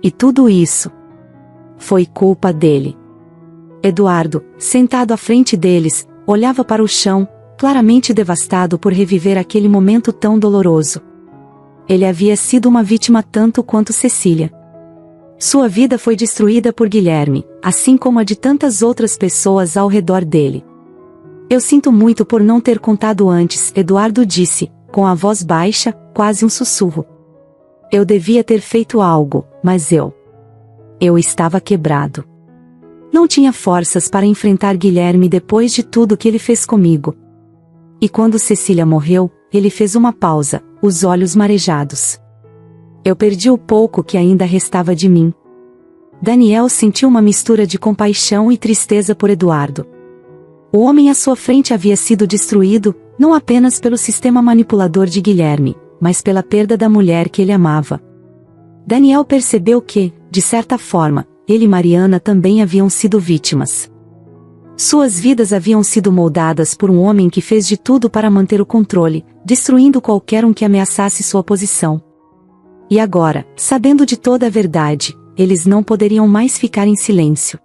S1: E tudo isso foi culpa dele. Eduardo, sentado à frente deles, olhava para o chão, claramente devastado por reviver aquele momento tão doloroso. Ele havia sido uma vítima tanto quanto Cecília. Sua vida foi destruída por Guilherme, assim como a de tantas outras pessoas ao redor dele. Eu sinto muito por não ter contado antes, Eduardo disse, com a voz baixa, quase um sussurro. Eu devia ter feito algo, mas eu estava quebrado. Não tinha forças para enfrentar Guilherme depois de tudo que ele fez comigo. E quando Cecília morreu, ele fez uma pausa, os olhos marejados. Eu perdi o pouco que ainda restava de mim. Daniel sentiu uma mistura de compaixão e tristeza por Eduardo. O homem à sua frente havia sido destruído, não apenas pelo sistema manipulador de Guilherme, mas pela perda da mulher que ele amava. Daniel percebeu que, de certa forma, ele e Mariana também haviam sido vítimas. Suas vidas haviam sido moldadas por um homem que fez de tudo para manter o controle, destruindo qualquer um que ameaçasse sua posição. E agora, sabendo de toda a verdade, eles não poderiam mais ficar em silêncio.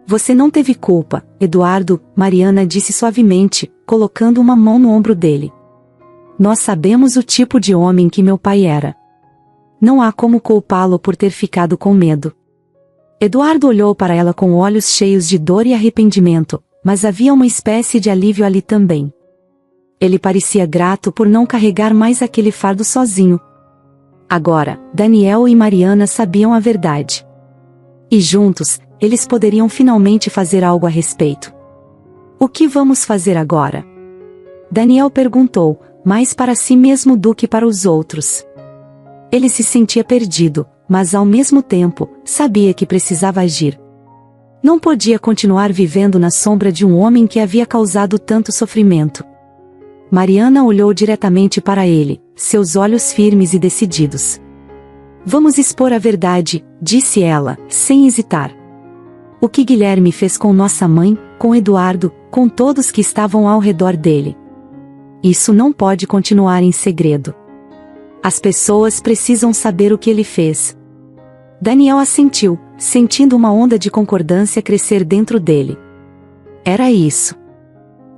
S1: Você não teve culpa, Eduardo, Mariana disse suavemente, colocando uma mão no ombro dele. Nós sabemos o tipo de homem que meu pai era. Não há como culpá-lo por ter ficado com medo. Eduardo olhou para ela com olhos cheios de dor e arrependimento, mas havia uma espécie de alívio ali também. Ele parecia grato por não carregar mais aquele fardo sozinho. Agora, Daniel e Mariana sabiam a verdade. E juntos, eles poderiam finalmente fazer algo a respeito. O que vamos fazer agora? Daniel perguntou, mais para si mesmo do que para os outros. Ele se sentia perdido, mas ao mesmo tempo, sabia que precisava agir. Não podia continuar vivendo na sombra de um homem que havia causado tanto sofrimento. Mariana olhou diretamente para ele, seus olhos firmes e decididos. Vamos expor a verdade, disse ela, sem hesitar. O que Guilherme fez com nossa mãe, com Eduardo, com todos que estavam ao redor dele. Isso não pode continuar em segredo. As pessoas precisam saber o que ele fez. Daniel assentiu, sentindo uma onda de concordância crescer dentro dele. Era isso.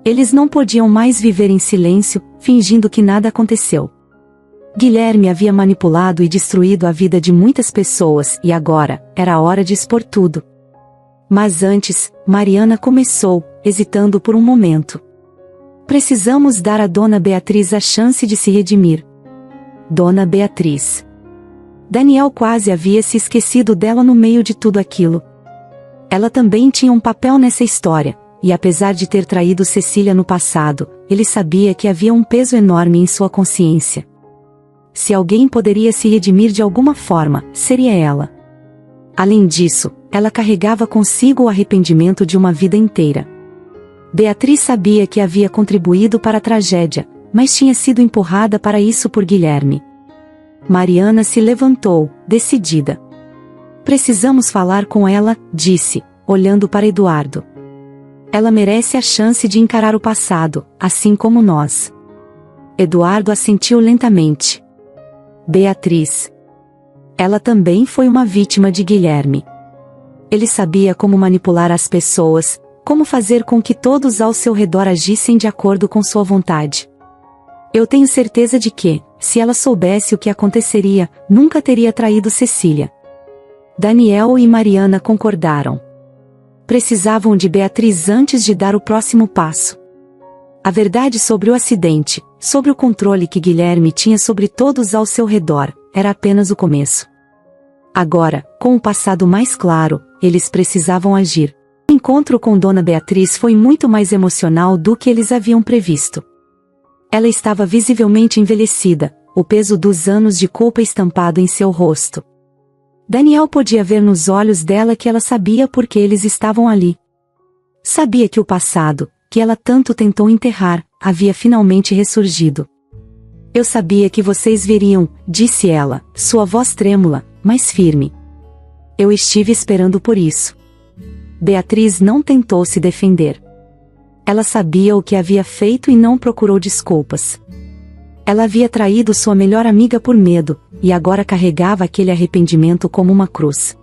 S1: Eles não podiam mais viver em silêncio, fingindo que nada aconteceu. Guilherme havia manipulado e destruído a vida de muitas pessoas e agora, era a hora de expor tudo. Mas antes, Mariana começou, hesitando por um momento. Precisamos dar a Dona Beatriz a chance de se redimir. Dona Beatriz. Daniel quase havia se esquecido dela no meio de tudo aquilo. Ela também tinha um papel nessa história, e apesar de ter traído Cecília no passado, ele sabia que havia um peso enorme em sua consciência. Se alguém poderia se redimir de alguma forma, seria ela. Além disso, ela carregava consigo o arrependimento de uma vida inteira. Beatriz sabia que havia contribuído para a tragédia, mas tinha sido empurrada para isso por Guilherme. Mariana se levantou, decidida. Precisamos falar com ela, disse, olhando para Eduardo. Ela merece a chance de encarar o passado, assim como nós. Eduardo assentiu lentamente. Beatriz. Ela também foi uma vítima de Guilherme. Ele sabia como manipular as pessoas, como fazer com que todos ao seu redor agissem de acordo com sua vontade. Eu tenho certeza de que, se ela soubesse o que aconteceria, nunca teria traído Cecília. Daniel e Mariana concordaram. Precisavam de Beatriz antes de dar o próximo passo. A verdade sobre o acidente, sobre o controle que Guilherme tinha sobre todos ao seu redor, era apenas o começo. Agora, com o passado mais claro, eles precisavam agir. O encontro com Dona Beatriz foi muito mais emocional do que eles haviam previsto. Ela estava visivelmente envelhecida, o peso dos anos de culpa estampado em seu rosto. Daniel podia ver nos olhos dela que ela sabia por que eles estavam ali. Sabia que o passado, que ela tanto tentou enterrar, havia finalmente ressurgido. Eu sabia que vocês viriam, disse ela, sua voz trêmula, mas firme. Eu estive esperando por isso. Beatriz não tentou se defender. Ela sabia o que havia feito e não procurou desculpas. Ela havia traído sua melhor amiga por medo, e agora carregava aquele arrependimento como uma cruz.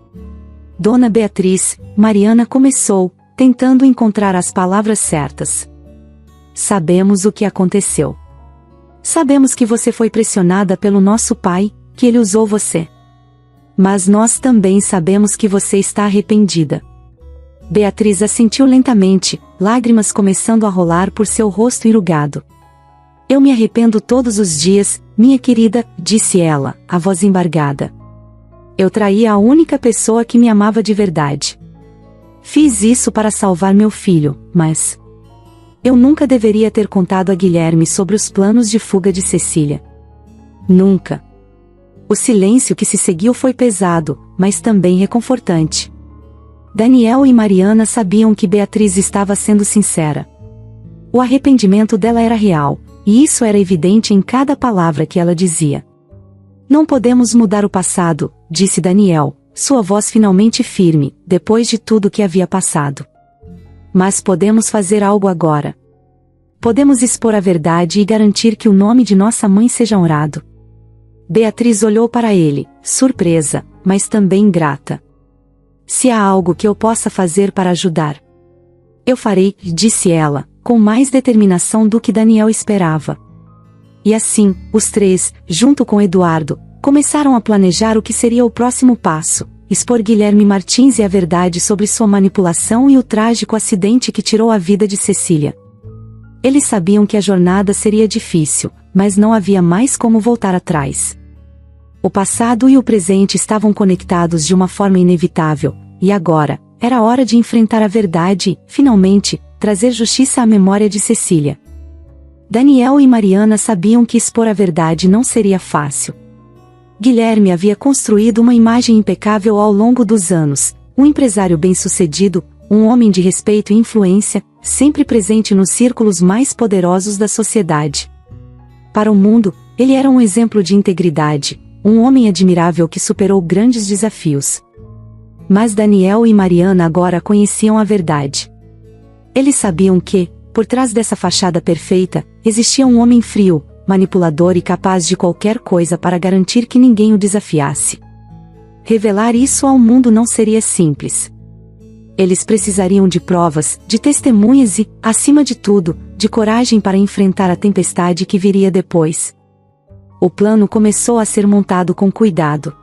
S1: Dona Beatriz, Mariana começou, tentando encontrar as palavras certas. Sabemos o que aconteceu. Sabemos que você foi pressionada pelo nosso pai, que ele usou você. Mas nós também sabemos que você está arrependida. Beatriz assentiu lentamente, lágrimas começando a rolar por seu rosto enrugado. Eu me arrependo todos os dias, minha querida, disse ela, a voz embargada. Eu traí a única pessoa que me amava de verdade. Fiz isso para salvar meu filho, mas... eu nunca deveria ter contado a Guilherme sobre os planos de fuga de Cecília. Nunca. O silêncio que se seguiu foi pesado, mas também reconfortante. Daniel e Mariana sabiam que Beatriz estava sendo sincera. O arrependimento dela era real, e isso era evidente em cada palavra que ela dizia. Não podemos mudar o passado, disse Daniel, sua voz finalmente firme, depois de tudo que havia passado. Mas podemos fazer algo agora. Podemos expor a verdade e garantir que o nome de nossa mãe seja honrado. Beatriz olhou para ele, surpresa, mas também grata. Se há algo que eu possa fazer para ajudar, eu farei, disse ela, com mais determinação do que Daniel esperava. E assim, os três, junto com Eduardo, começaram a planejar o que seria o próximo passo: expor Guilherme Martins e a verdade sobre sua manipulação e o trágico acidente que tirou a vida de Cecília. Eles sabiam que a jornada seria difícil, mas não havia mais como voltar atrás. O passado e o presente estavam conectados de uma forma inevitável, e agora, era hora de enfrentar a verdade e, finalmente, trazer justiça à memória de Cecília. Daniel e Mariana sabiam que expor a verdade não seria fácil. Guilherme havia construído uma imagem impecável ao longo dos anos, um empresário bem-sucedido, um homem de respeito e influência, sempre presente nos círculos mais poderosos da sociedade. Para o mundo, ele era um exemplo de integridade, um homem admirável que superou grandes desafios. Mas Daniel e Mariana agora conheciam a verdade. Eles sabiam que, por trás dessa fachada perfeita, existia um homem frio, manipulador e capaz de qualquer coisa para garantir que ninguém o desafiasse. Revelar isso ao mundo não seria simples. Eles precisariam de provas, de testemunhas e, acima de tudo, de coragem para enfrentar a tempestade que viria depois. O plano começou a ser montado com cuidado.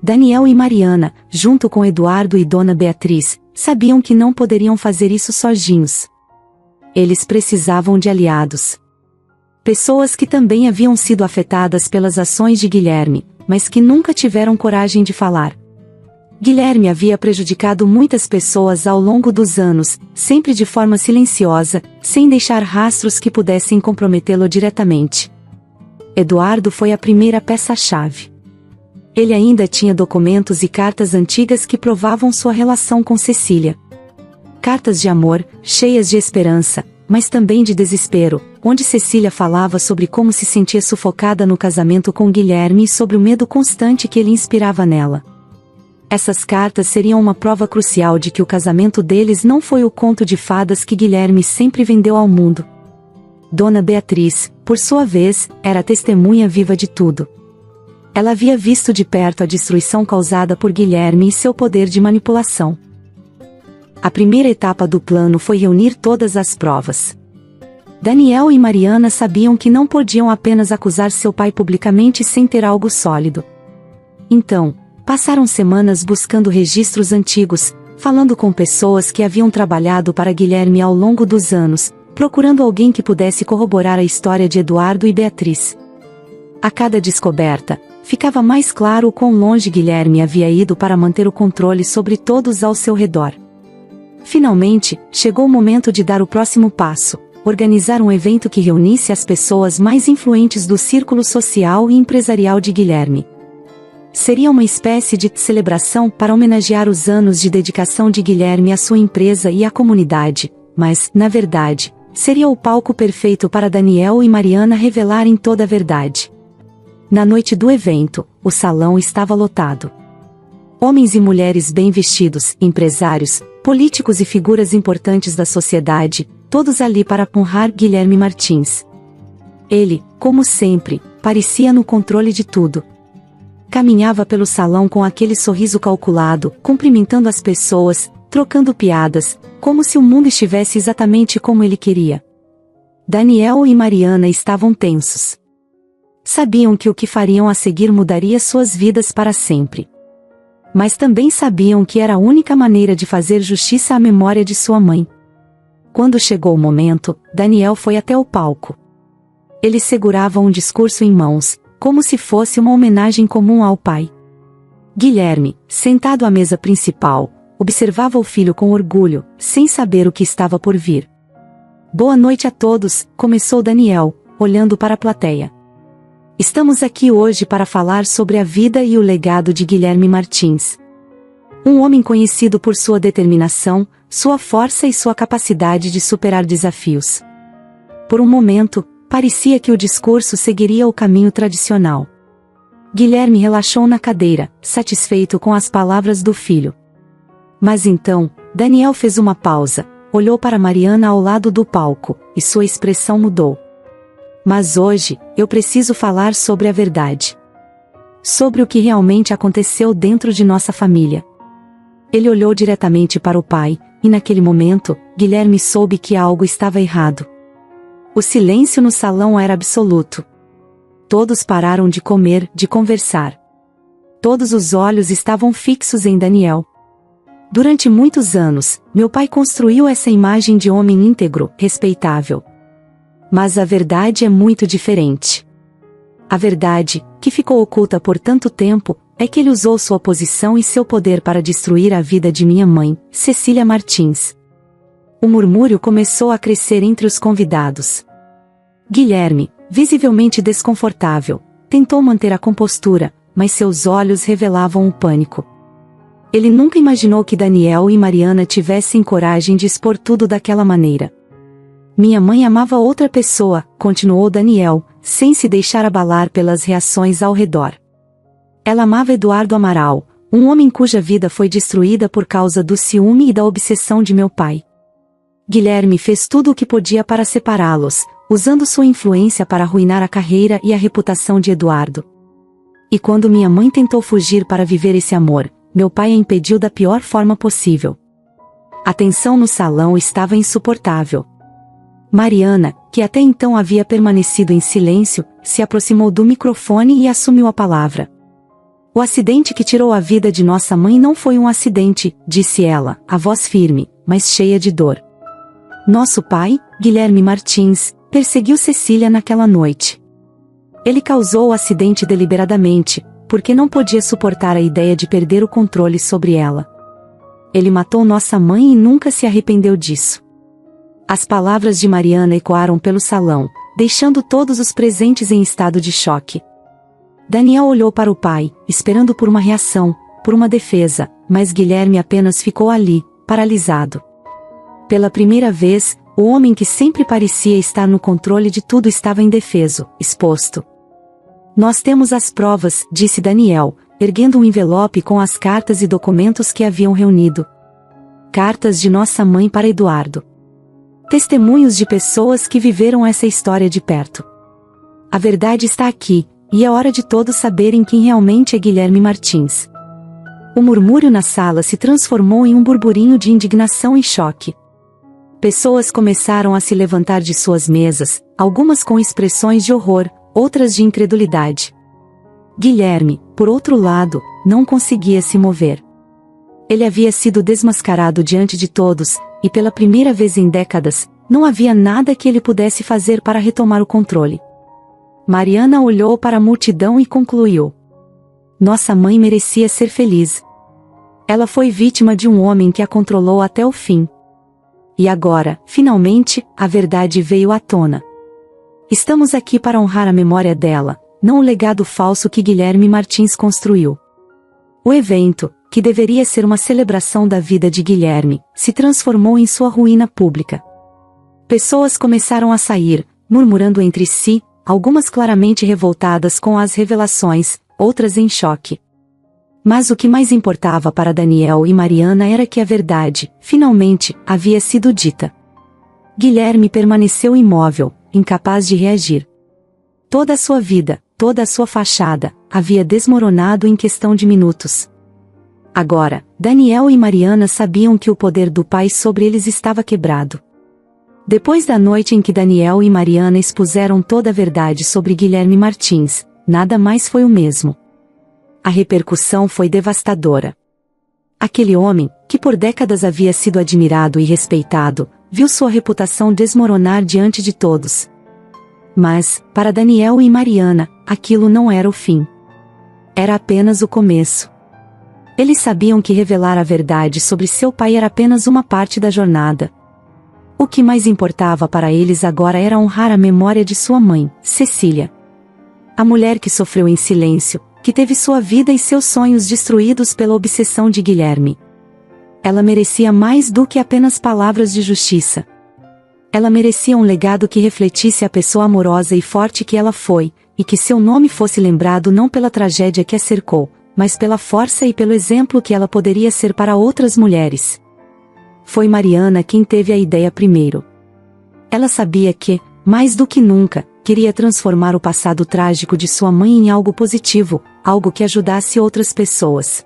S1: Daniel e Mariana, junto com Eduardo e Dona Beatriz, sabiam que não poderiam fazer isso sozinhos. Eles precisavam de aliados. Pessoas que também haviam sido afetadas pelas ações de Guilherme, mas que nunca tiveram coragem de falar. Guilherme havia prejudicado muitas pessoas ao longo dos anos, sempre de forma silenciosa, sem deixar rastros que pudessem comprometê-lo diretamente. Eduardo foi a primeira peça-chave. Ele ainda tinha documentos e cartas antigas que provavam sua relação com Cecília. Cartas de amor, cheias de esperança, mas também de desespero, onde Cecília falava sobre como se sentia sufocada no casamento com Guilherme e sobre o medo constante que ele inspirava nela. Essas cartas seriam uma prova crucial de que o casamento deles não foi o conto de fadas que Guilherme sempre vendeu ao mundo. Dona Beatriz, por sua vez, era testemunha viva de tudo. Ela havia visto de perto a destruição causada por Guilherme e seu poder de manipulação. A primeira etapa do plano foi reunir todas as provas. Daniel e Mariana sabiam que não podiam apenas acusar seu pai publicamente sem ter algo sólido. Então, passaram semanas buscando registros antigos, falando com pessoas que haviam trabalhado para Guilherme ao longo dos anos, procurando alguém que pudesse corroborar a história de Eduardo e Beatriz. A cada descoberta, ficava mais claro o quão longe Guilherme havia ido para manter o controle sobre todos ao seu redor. Finalmente, chegou o momento de dar o próximo passo: organizar um evento que reunisse as pessoas mais influentes do círculo social e empresarial de Guilherme. Seria uma espécie de celebração para homenagear os anos de dedicação de Guilherme à sua empresa e à comunidade, mas, na verdade, seria o palco perfeito para Daniel e Mariana revelarem toda a verdade. Na noite do evento, o salão estava lotado. Homens e mulheres bem vestidos, empresários, políticos e figuras importantes da sociedade, todos ali para honrar Guilherme Martins. Ele, como sempre, parecia no controle de tudo. Caminhava pelo salão com aquele sorriso calculado, cumprimentando as pessoas, trocando piadas, como se o mundo estivesse exatamente como ele queria. Daniel e Mariana estavam tensos. Sabiam que o que fariam a seguir mudaria suas vidas para sempre. Mas também sabiam que era a única maneira de fazer justiça à memória de sua mãe. Quando chegou o momento, Daniel foi até o palco. Ele segurava um discurso em mãos, como se fosse uma homenagem comum ao pai. Guilherme, sentado à mesa principal, observava o filho com orgulho, sem saber o que estava por vir. Boa noite a todos, começou Daniel, olhando para a plateia. Estamos aqui hoje para falar sobre a vida e o legado de Guilherme Martins. Um homem conhecido por sua determinação, sua força e sua capacidade de superar desafios. Por um momento, parecia que o discurso seguiria o caminho tradicional. Guilherme relaxou na cadeira, satisfeito com as palavras do filho. Mas então, Daniel fez uma pausa, olhou para Mariana ao lado do palco, e sua expressão mudou. Mas hoje, eu preciso falar sobre a verdade. Sobre o que realmente aconteceu dentro de nossa família. Ele olhou diretamente para o pai, e naquele momento, Guilherme soube que algo estava errado. O silêncio no salão era absoluto. Todos pararam de comer, de conversar. Todos os olhos estavam fixos em Daniel. Durante muitos anos, meu pai construiu essa imagem de homem íntegro, respeitável. Mas a verdade é muito diferente. A verdade, que ficou oculta por tanto tempo, é que ele usou sua posição e seu poder para destruir a vida de minha mãe, Cecília Martins. O murmúrio começou a crescer entre os convidados. Guilherme, visivelmente desconfortável, tentou manter a compostura, mas seus olhos revelavam o pânico. Ele nunca imaginou que Daniel e Mariana tivessem coragem de expor tudo daquela maneira. Minha mãe amava outra pessoa, continuou Daniel, sem se deixar abalar pelas reações ao redor. Ela amava Eduardo Amaral, um homem cuja vida foi destruída por causa do ciúme e da obsessão de meu pai. Guilherme fez tudo o que podia para separá-los, usando sua influência para arruinar a carreira e a reputação de Eduardo. E quando minha mãe tentou fugir para viver esse amor, meu pai a impediu da pior forma possível. A tensão no salão estava insuportável. Mariana, que até então havia permanecido em silêncio, se aproximou do microfone e assumiu a palavra. O acidente que tirou a vida de nossa mãe não foi um acidente, disse ela, a voz firme, mas cheia de dor. Nosso pai, Guilherme Martins, perseguiu Cecília naquela noite. Ele causou o acidente deliberadamente, porque não podia suportar a ideia de perder o controle sobre ela. Ele matou nossa mãe e nunca se arrependeu disso. As palavras de Mariana ecoaram pelo salão, deixando todos os presentes em estado de choque. Daniel olhou para o pai, esperando por uma reação, por uma defesa, mas Guilherme apenas ficou ali, paralisado. Pela primeira vez, o homem que sempre parecia estar no controle de tudo estava indefeso, exposto. Nós temos as provas, disse Daniel, erguendo um envelope com as cartas e documentos que haviam reunido. Cartas de nossa mãe para Eduardo. Testemunhos de pessoas que viveram essa história de perto. A verdade está aqui, e é hora de todos saberem quem realmente é Guilherme Martins. O murmúrio na sala se transformou em um burburinho de indignação e choque. Pessoas começaram a se levantar de suas mesas, algumas com expressões de horror, outras de incredulidade. Guilherme, por outro lado, não conseguia se mover. Ele havia sido desmascarado diante de todos, e pela primeira vez em décadas, não havia nada que ele pudesse fazer para retomar o controle. Mariana olhou para a multidão e concluiu. Nossa mãe merecia ser feliz. Ela foi vítima de um homem que a controlou até o fim. E agora, finalmente, a verdade veio à tona. Estamos aqui para honrar a memória dela, não o legado falso que Guilherme Martins construiu. O evento, que deveria ser uma celebração da vida de Guilherme, se transformou em sua ruína pública. Pessoas começaram a sair, murmurando entre si, algumas claramente revoltadas com as revelações, outras em choque. Mas o que mais importava para Daniel e Mariana era que a verdade, finalmente, havia sido dita. Guilherme permaneceu imóvel, incapaz de reagir. Toda a sua vida, toda a sua fachada, havia desmoronado em questão de minutos. Agora, Daniel e Mariana sabiam que o poder do pai sobre eles estava quebrado. Depois da noite em que Daniel e Mariana expuseram toda a verdade sobre Guilherme Martins, nada mais foi o mesmo. A repercussão foi devastadora. Aquele homem, que por décadas havia sido admirado e respeitado, viu sua reputação desmoronar diante de todos. Mas, para Daniel e Mariana, aquilo não era o fim. Era apenas o começo. Eles sabiam que revelar a verdade sobre seu pai era apenas uma parte da jornada. O que mais importava para eles agora era honrar a memória de sua mãe, Cecília. A mulher que sofreu em silêncio, que teve sua vida e seus sonhos destruídos pela obsessão de Guilherme. Ela merecia mais do que apenas palavras de justiça. Ela merecia um legado que refletisse a pessoa amorosa e forte que ela foi, e que seu nome fosse lembrado não pela tragédia que a cercou, mas pela força e pelo exemplo que ela poderia ser para outras mulheres. Foi Mariana quem teve a ideia primeiro. Ela sabia que, mais do que nunca, queria transformar o passado trágico de sua mãe em algo positivo, algo que ajudasse outras pessoas.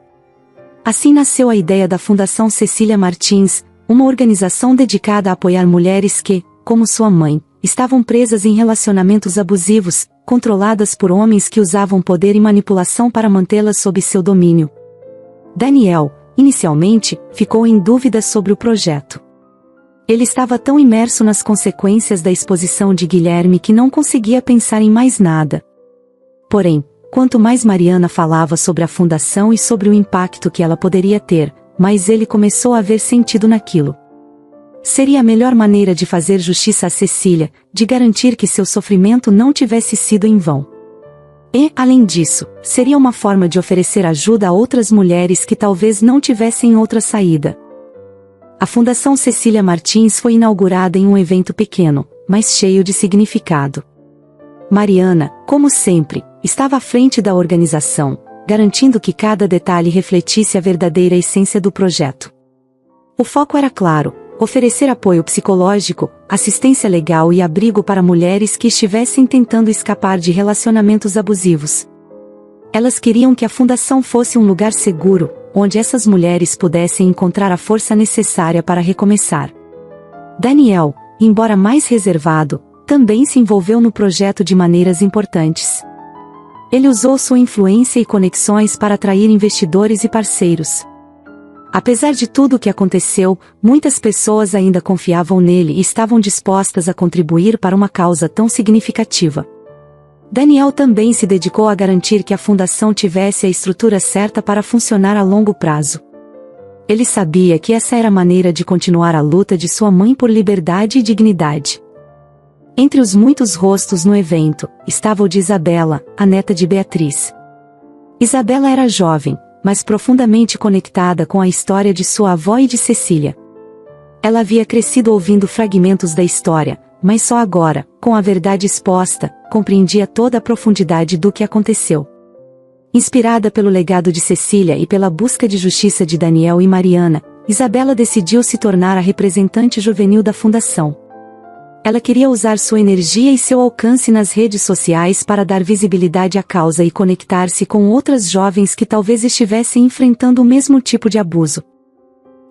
S1: Assim nasceu a ideia da Fundação Cecília Martins, uma organização dedicada a apoiar mulheres que, como sua mãe, estavam presas em relacionamentos abusivos, controladas por homens que usavam poder e manipulação para mantê-las sob seu domínio. Daniel, inicialmente, ficou em dúvida sobre o projeto. Ele estava tão imerso nas consequências da exposição de Guilherme que não conseguia pensar em mais nada. Porém, quanto mais Mariana falava sobre a fundação e sobre o impacto que ela poderia ter, mais ele começou a ver sentido naquilo. Seria a melhor maneira de fazer justiça a Cecília, de garantir que seu sofrimento não tivesse sido em vão. E, além disso, seria uma forma de oferecer ajuda a outras mulheres que talvez não tivessem outra saída. A Fundação Cecília Martins foi inaugurada em um evento pequeno, mas cheio de significado. Mariana, como sempre, estava à frente da organização, garantindo que cada detalhe refletisse a verdadeira essência do projeto. O foco era claro: oferecer apoio psicológico, assistência legal e abrigo para mulheres que estivessem tentando escapar de relacionamentos abusivos. Elas queriam que a fundação fosse um lugar seguro, onde essas mulheres pudessem encontrar a força necessária para recomeçar. Daniel, embora mais reservado, também se envolveu no projeto de maneiras importantes. Ele usou sua influência e conexões para atrair investidores e parceiros. Apesar de tudo o que aconteceu, muitas pessoas ainda confiavam nele e estavam dispostas a contribuir para uma causa tão significativa. Daniel também se dedicou a garantir que a fundação tivesse a estrutura certa para funcionar a longo prazo. Ele sabia que essa era a maneira de continuar a luta de sua mãe por liberdade e dignidade. Entre os muitos rostos no evento, estava o de Isabela, a neta de Beatriz. Isabela era jovem, mas profundamente conectada com a história de sua avó e de Cecília. Ela havia crescido ouvindo fragmentos da história, mas só agora, com a verdade exposta, compreendia toda a profundidade do que aconteceu. Inspirada pelo legado de Cecília e pela busca de justiça de Daniel e Mariana, Isabela decidiu se tornar a representante juvenil da fundação. Ela queria usar sua energia e seu alcance nas redes sociais para dar visibilidade à causa e conectar-se com outras jovens que talvez estivessem enfrentando o mesmo tipo de abuso.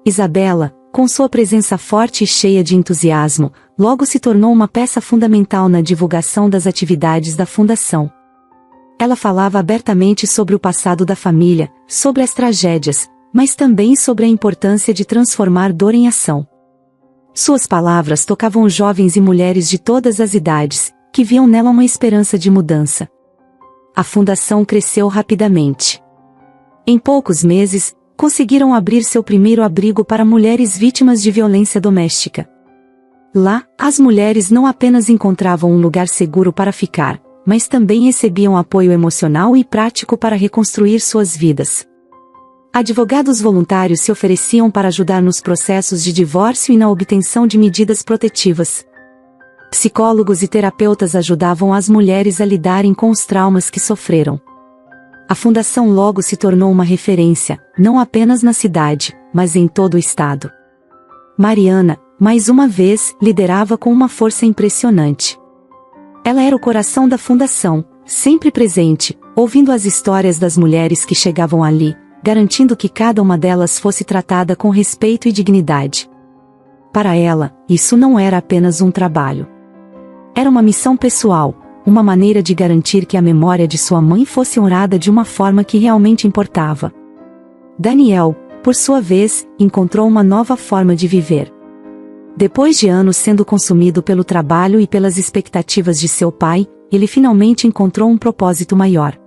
S1: Isabela, com sua presença forte e cheia de entusiasmo, logo se tornou uma peça fundamental na divulgação das atividades da fundação. Ela falava abertamente sobre o passado da família, sobre as tragédias, mas também sobre a importância de transformar dor em ação. Suas palavras tocavam jovens e mulheres de todas as idades, que viam nela uma esperança de mudança. A fundação cresceu rapidamente. Em poucos meses, conseguiram abrir seu primeiro abrigo para mulheres vítimas de violência doméstica. Lá, as mulheres não apenas encontravam um lugar seguro para ficar, mas também recebiam apoio emocional e prático para reconstruir suas vidas. Advogados voluntários se ofereciam para ajudar nos processos de divórcio e na obtenção de medidas protetivas. Psicólogos e terapeutas ajudavam as mulheres a lidarem com os traumas que sofreram. A fundação logo se tornou uma referência, não apenas na cidade, mas em todo o estado. Mariana, mais uma vez, liderava com uma força impressionante. Ela era o coração da fundação, sempre presente, ouvindo as histórias das mulheres que chegavam ali, garantindo que cada uma delas fosse tratada com respeito e dignidade. Para ela, isso não era apenas um trabalho. Era uma missão pessoal, uma maneira de garantir que a memória de sua mãe fosse honrada de uma forma que realmente importava. Daniel, por sua vez, encontrou uma nova forma de viver. Depois de anos sendo consumido pelo trabalho e pelas expectativas de seu pai, ele finalmente encontrou um propósito maior.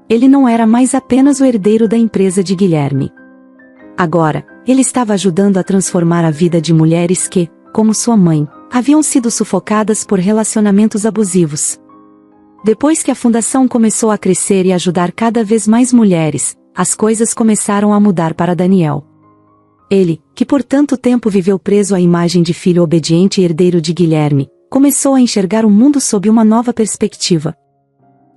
S1: Ele não era mais apenas o herdeiro da empresa de Guilherme. Agora, ele estava ajudando a transformar a vida de mulheres que, como sua mãe, haviam sido sufocadas por relacionamentos abusivos. Depois que a fundação começou a crescer e ajudar cada vez mais mulheres, as coisas começaram a mudar para Daniel. Ele, que por tanto tempo viveu preso à imagem de filho obediente e herdeiro de Guilherme, começou a enxergar o mundo sob uma nova perspectiva.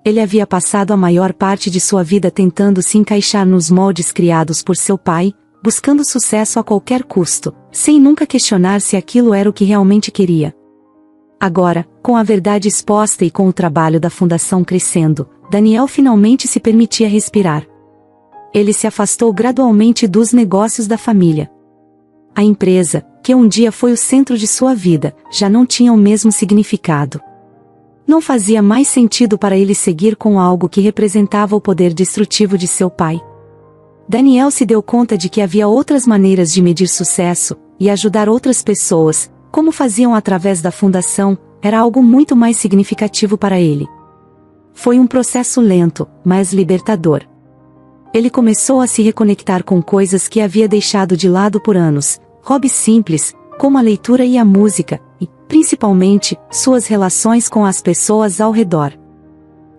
S1: Ele havia passado a maior parte de sua vida tentando se encaixar nos moldes criados por seu pai, buscando sucesso a qualquer custo, sem nunca questionar se aquilo era o que realmente queria. Agora, com a verdade exposta e com o trabalho da fundação crescendo, Daniel finalmente se permitia respirar. Ele se afastou gradualmente dos negócios da família. A empresa, que um dia foi o centro de sua vida, já não tinha o mesmo significado. Não fazia mais sentido para ele seguir com algo que representava o poder destrutivo de seu pai. Daniel se deu conta de que havia outras maneiras de medir sucesso, e ajudar outras pessoas, como faziam através da fundação, era algo muito mais significativo para ele. Foi um processo lento, mas libertador. Ele começou a se reconectar com coisas que havia deixado de lado por anos, hobbies simples, como a leitura e a música, e, principalmente, suas relações com as pessoas ao redor.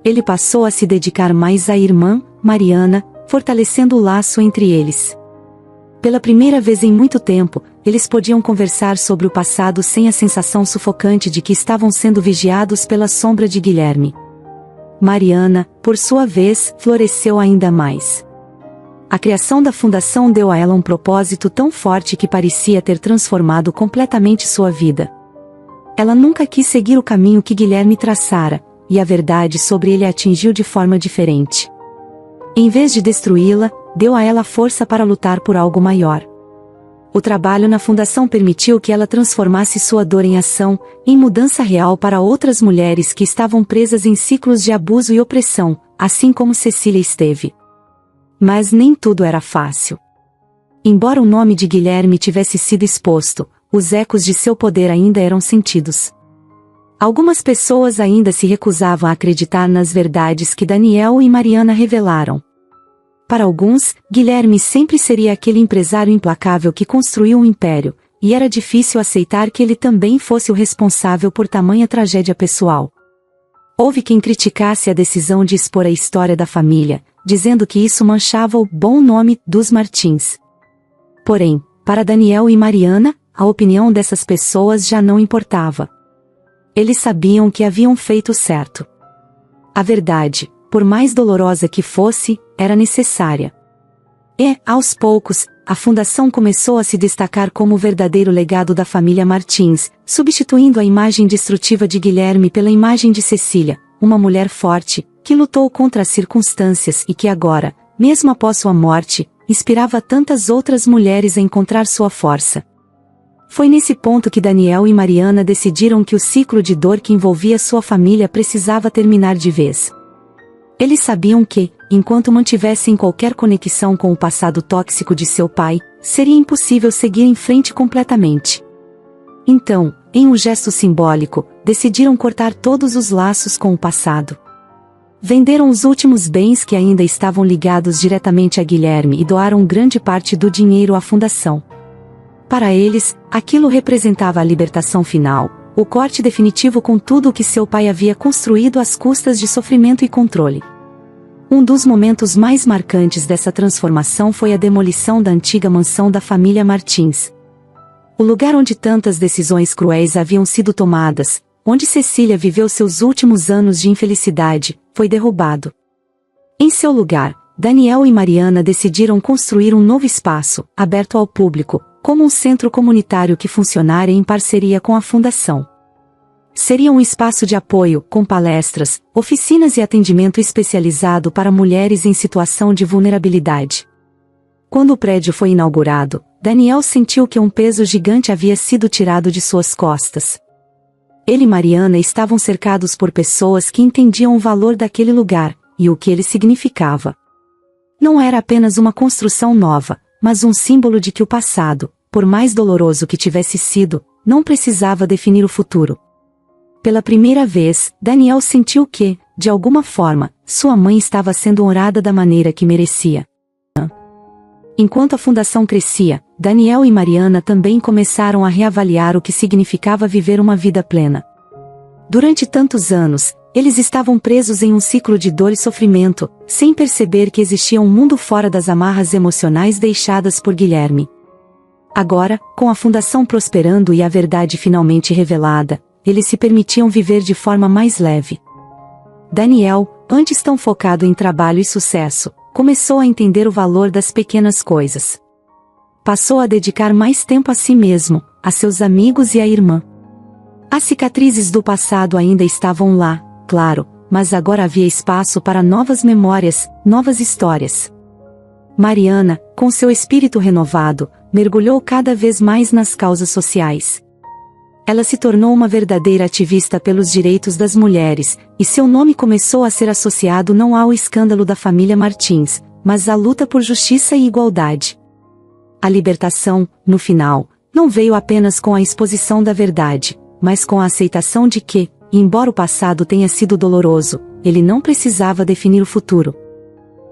S1: Ele passou a se dedicar mais à irmã, Mariana, fortalecendo o laço entre eles. Pela primeira vez em muito tempo, eles podiam conversar sobre o passado sem a sensação sufocante de que estavam sendo vigiados pela sombra de Guilherme. Mariana, por sua vez, floresceu ainda mais. A criação da fundação deu a ela um propósito tão forte que parecia ter transformado completamente sua vida. Ela nunca quis seguir o caminho que Guilherme traçara, e a verdade sobre ele a atingiu de forma diferente. Em vez de destruí-la, deu a ela força para lutar por algo maior. O trabalho na fundação permitiu que ela transformasse sua dor em ação, em mudança real para outras mulheres que estavam presas em ciclos de abuso e opressão, assim como Cecília esteve. Mas nem tudo era fácil. Embora o nome de Guilherme tivesse sido exposto, os ecos de seu poder ainda eram sentidos. Algumas pessoas ainda se recusavam a acreditar nas verdades que Daniel e Mariana revelaram. Para alguns, Guilherme sempre seria aquele empresário implacável que construiu um império, e era difícil aceitar que ele também fosse o responsável por tamanha tragédia pessoal. Houve quem criticasse a decisão de expor a história da família, dizendo que isso manchava o bom nome dos Martins. Porém, para Daniel e Mariana, a opinião dessas pessoas já não importava. Eles sabiam que haviam feito certo. A verdade, por mais dolorosa que fosse, era necessária. E, aos poucos, a fundação começou a se destacar como o verdadeiro legado da família Martins, substituindo a imagem destrutiva de Guilherme pela imagem de Cecília, uma mulher forte, que lutou contra as circunstâncias e que agora, mesmo após sua morte, inspirava tantas outras mulheres a encontrar sua força. Foi nesse ponto que Daniel e Mariana decidiram que o ciclo de dor que envolvia sua família precisava terminar de vez. Eles sabiam que, enquanto mantivessem qualquer conexão com o passado tóxico de seu pai, seria impossível seguir em frente completamente. Então, em um gesto simbólico, decidiram cortar todos os laços com o passado. Venderam os últimos bens que ainda estavam ligados diretamente a Guilherme e doaram grande parte do dinheiro à fundação. Para eles, aquilo representava a libertação final, o corte definitivo com tudo o que seu pai havia construído às custas de sofrimento e controle. Um dos momentos mais marcantes dessa transformação foi a demolição da antiga mansão da família Martins. O lugar onde tantas decisões cruéis haviam sido tomadas, onde Cecília viveu seus últimos anos de infelicidade, foi derrubado. Em seu lugar, Daniel e Mariana decidiram construir um novo espaço, aberto ao público, como um centro comunitário que funcionaria em parceria com a fundação. Seria um espaço de apoio, com palestras, oficinas e atendimento especializado para mulheres em situação de vulnerabilidade. Quando o prédio foi inaugurado, Daniel sentiu que um peso gigante havia sido tirado de suas costas. Ele e Mariana estavam cercados por pessoas que entendiam o valor daquele lugar, e o que ele significava. Não era apenas uma construção nova, mas um símbolo de que o passado, por mais doloroso que tivesse sido, não precisava definir o futuro. Pela primeira vez, Daniel sentiu que, de alguma forma, sua mãe estava sendo honrada da maneira que merecia. Enquanto a fundação crescia, Daniel e Mariana também começaram a reavaliar o que significava viver uma vida plena. Durante tantos anos, eles estavam presos em um ciclo de dor e sofrimento, sem perceber que existia um mundo fora das amarras emocionais deixadas por Guilherme. Agora, com a fundação prosperando e a verdade finalmente revelada, eles se permitiam viver de forma mais leve. Daniel, antes tão focado em trabalho e sucesso, começou a entender o valor das pequenas coisas. Passou a dedicar mais tempo a si mesmo, a seus amigos e à irmã. As cicatrizes do passado ainda estavam lá, claro, mas agora havia espaço para novas memórias, novas histórias. Mariana, com seu espírito renovado, mergulhou cada vez mais nas causas sociais. Ela se tornou uma verdadeira ativista pelos direitos das mulheres, e seu nome começou a ser associado não ao escândalo da família Martins, mas à luta por justiça e igualdade. A libertação, no final, não veio apenas com a exposição da verdade, mas com a aceitação de que, embora o passado tenha sido doloroso, ele não precisava definir o futuro.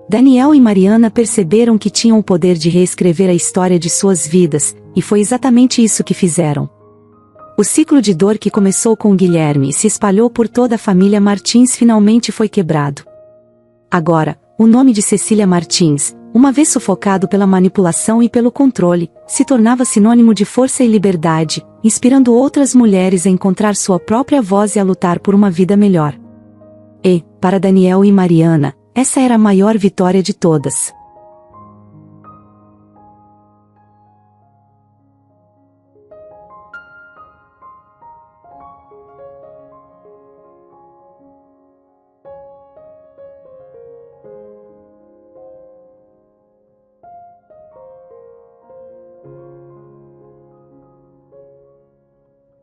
S1: Daniel e Mariana perceberam que tinham o poder de reescrever a história de suas vidas, e foi exatamente isso que fizeram. O ciclo de dor que começou com Guilherme e se espalhou por toda a família Martins finalmente foi quebrado. Agora, o nome de Cecília Martins, uma vez sufocado pela manipulação e pelo controle, se tornava sinônimo de força e liberdade, inspirando outras mulheres a encontrar sua própria voz e a lutar por uma vida melhor. E, para Daniel e Mariana, essa era a maior vitória de todas.